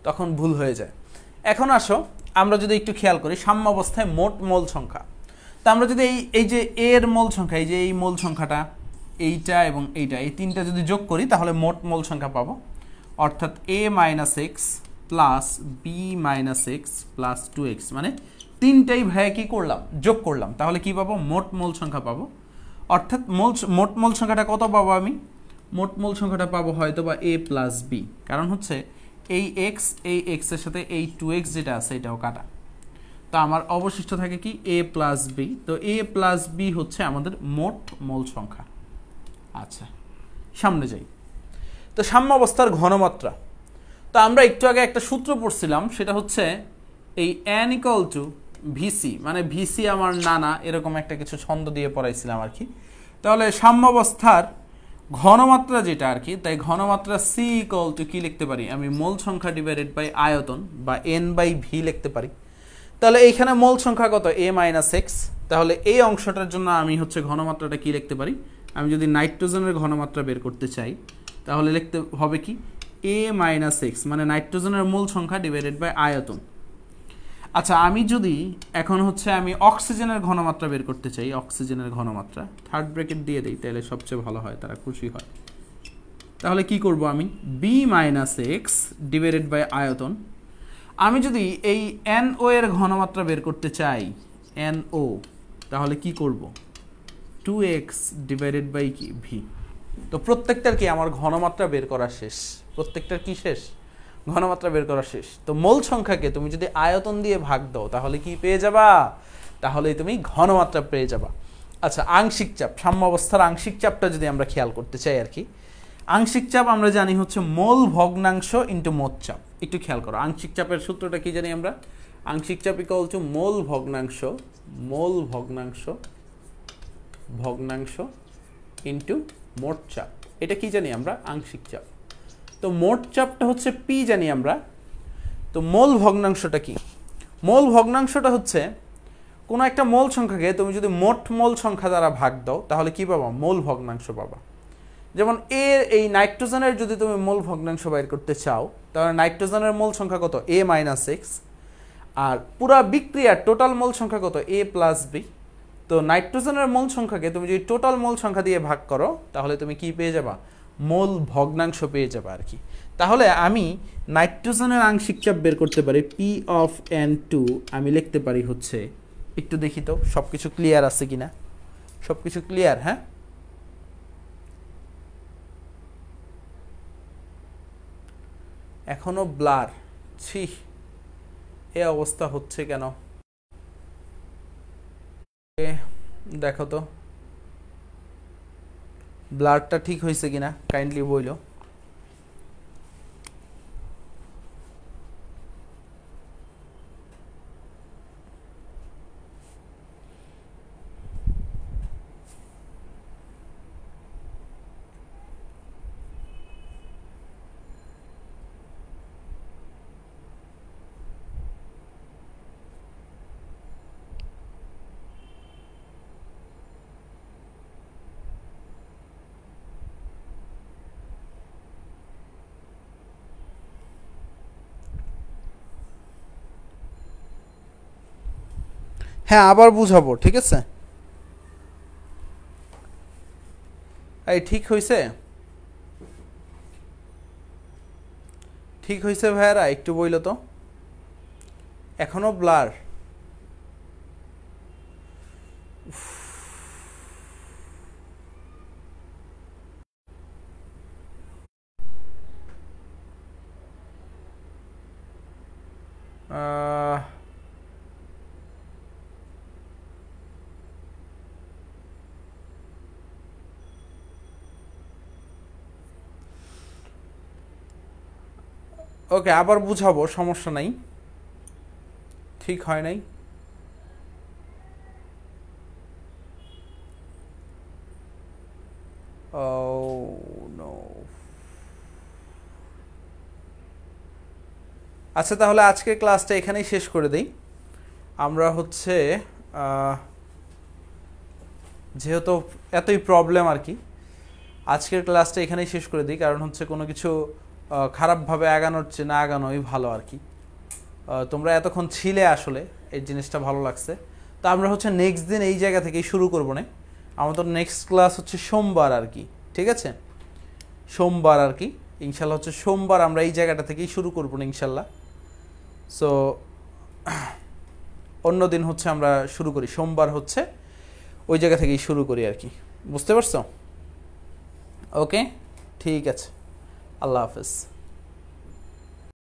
তখন ভুল হয়ে যায়। এখন আসো আমরা যদি একটু খেয়াল করি সাম্যাবস্থায় মোট মোল সংখ্যা। তা আমরা যদি এই যে এর মোল সংখ্যা, এই যে এই মোল সংখ্যাটা, এইটা এবং এইটা, এই তিনটা যদি যোগ করি তাহলে মোট মোল সংখ্যা পাবো, অর্থাৎ a - x plus b - x plus 2x, মানে তিনটাই ভাইয়া কি করলাম? যোগ করলাম। তাহলে কি পাবো? মোট মোল সংখ্যা পাবো। অর্থাৎ মোট মোল সংখ্যাটা কত পাবো আমি? মোট মোল সংখ্যাটা পাবো হয়তো বা a প্লাস b, কারণ হচ্ছে এই x এর সাথে এই 2x যেটা আছে এটাও কাটা। তো আমার অবশিষ্ট থাকে কি? a plus b। তো a প্লাস b হচ্ছে আমাদের মোট মোল সংখ্যা। আচ্ছা, সামনে যাই। তো সাম্যাবস্থার ঘনমাত্রা, তো আমরা একটু আগে একটা সূত্র পড়ছিলাম, সেটা হচ্ছে এই n = vc, মানে vc আমার নানা, এরকম একটা কিছু ছন্দ দিয়ে পড়াইছিলাম আর কি। তাহলে সাম্যাবস্থার ঘনমাত্রা যেটা আর কি, তাই ঘনমাত্রা c = কি লিখতে পারি আমি? মোল সংখ্যা ডিভাইডেড বাই আয়তন, বা n/v লিখতে পারি। তাহলে এইখানে মোল সংখ্যা কত? a - x। তাহলে এই অংশটার জন্য আমি হচ্ছে ঘনমাত্রাটা কি লিখতে পারি? আমি যদি নাইট্রোজেনের ঘনমাত্রা বের করতে চাই তাহলে লিখতে হবে কি? a - x, মানে নাইট্রোজেনের মোল সংখ্যা ডিভাইডেড বাই আয়তন। আচ্ছা, আমি যদি এখন হচ্ছে আমি অক্সিজেনের ঘনমাত্রা বের করতে চাই, অক্সিজেনের ঘনমাত্রা থার্ড ব্র্যাকেট দিয়ে দিই, তাহলে সবচেয়ে ভালো হয়, তারা খুশি হয়। তাহলে কি করব আমি? b - x ডিভাইডেড বাই আয়তন। আমি যদি এই NO এর ঘনমাত্রা বের করতে চাই, NO, তাহলে কি করব? 2x ডিভাইডেড বাই কি? v। তো প্রত্যেকটার কি আমার ঘনমাত্রা বের করা শেষ? প্রত্যেকটার কি শেষ? ঘনমাত্রা বের করা শেষ। তো মোল সংখ্যাকে তুমি যদি আয়তন দিয়ে ভাগ দাও তাহলে কি পেয়ে যাবা? তাহলেই তুমি ঘনমাত্রা পেয়ে যাবা। আচ্ছা, আংশিক চাপ, সাম্যাবস্থার আংশিক চাপটা যদি আমরা খেয়াল করতে চাই আর কি, আংশিক চাপ আমরা জানি হচ্ছে মোল ভগ্নাংশ ইন্টু মোট চাপ। একটু খেয়াল করো, আংশিক চাপের সূত্রটা কি জানি আমরা? আংশিক চাপ = মোল ভগ্নাংশ ইন্টু মোট চাপ। এটা কি জানি আমরা? আংশিক চাপ। তো মোট চাপটা হচ্ছে p জানি আমরা। তো মোল ভগ্নাংশটা কি? মোল ভগ্নাংশটা হচ্ছে কোনো একটা মোল সংখ্যাকে তুমি যদি মোট মোল সংখ্যা দ্বারা ভাগ দাও তাহলে কি পাবা? মোল ভগ্নাংশ পাবা। যেমন এই নাইট্রোজেনের যদি তুমি মোল ভগ্নাংশ বের করতে চাও, তাহলে নাইট্রোজেনের মোল সংখ্যা কত? a - x, আর পুরা বিক্রিয়ার টোটাল মোল সংখ্যা কত? a plus b। তো নাইট্রোজেনের মোল সংখ্যাকে তুমি যদি টোটাল মোল সংখ্যা দিয়ে ভাগ করো তাহলে তুমি কি পেয়ে যাবা? মোল ভগ্নাংশ পেয়ে যাবে আর কি। তাহলে আমি নাইট্রোজেনের আংশিক চাপ বের করতে পারি P(n2), আমি লিখতে পারি হচ্ছে, একটু দেখি তো সব কিছু ক্লিয়ার আছে কিনা। সব কিছু ক্লিয়ার? হ্যাঁ, এখনো ব্লার? ছি, এ অবস্থা হচ্ছে কেন? দেখো তো ব্লারটা ঠিক হয়েছে কিনা, কাইন্ডলি বইলো। হ্যাঁ আবার বুঝাবো, ঠিক আছে? এই ঠিক হয়েছে, ঠিক হয়েছে ভাইয়ারা, একটু বইলো তো। এখনো ব্লার? ওকে, আবার বুঝাবো, সমস্যা নাই। ঠিক হয় নাই। নো। আচ্ছা তাহলে আজকে ক্লাসটা এখানেই শেষ করে দেই। আমরা হচ্ছে যেহেতু এতই প্রবলেম আর কি, আজকের ক্লাসটা এখানেই শেষ করে দিই। কারণ হচ্ছে কোনো কিছু খারাপভাবে আগানোর চেয়ে না আগানোই ভালো আর কি। তোমরা এতক্ষণ ছিলে, আসলে এই জিনিসটা ভালো লাগছে। তো আমরা হচ্ছে নেক্সট দিন এই জায়গা থেকেই শুরু করবো না। আমাদের নেক্সট ক্লাস হচ্ছে সোমবার আর কি, ঠিক আছে? সোমবার আর কি, ইনশাল্লাহ হচ্ছে সোমবার আমরা এই জায়গাটা থেকেই শুরু করবো না ইনশাল্লাহ। সো অন্য দিন হচ্ছে আমরা শুরু করি, সোমবার হচ্ছে ওই জায়গা থেকেই শুরু করি আর কি। বুঝতে পারছো? ওকে, ঠিক আছে, আল্লাহ হাফেজ।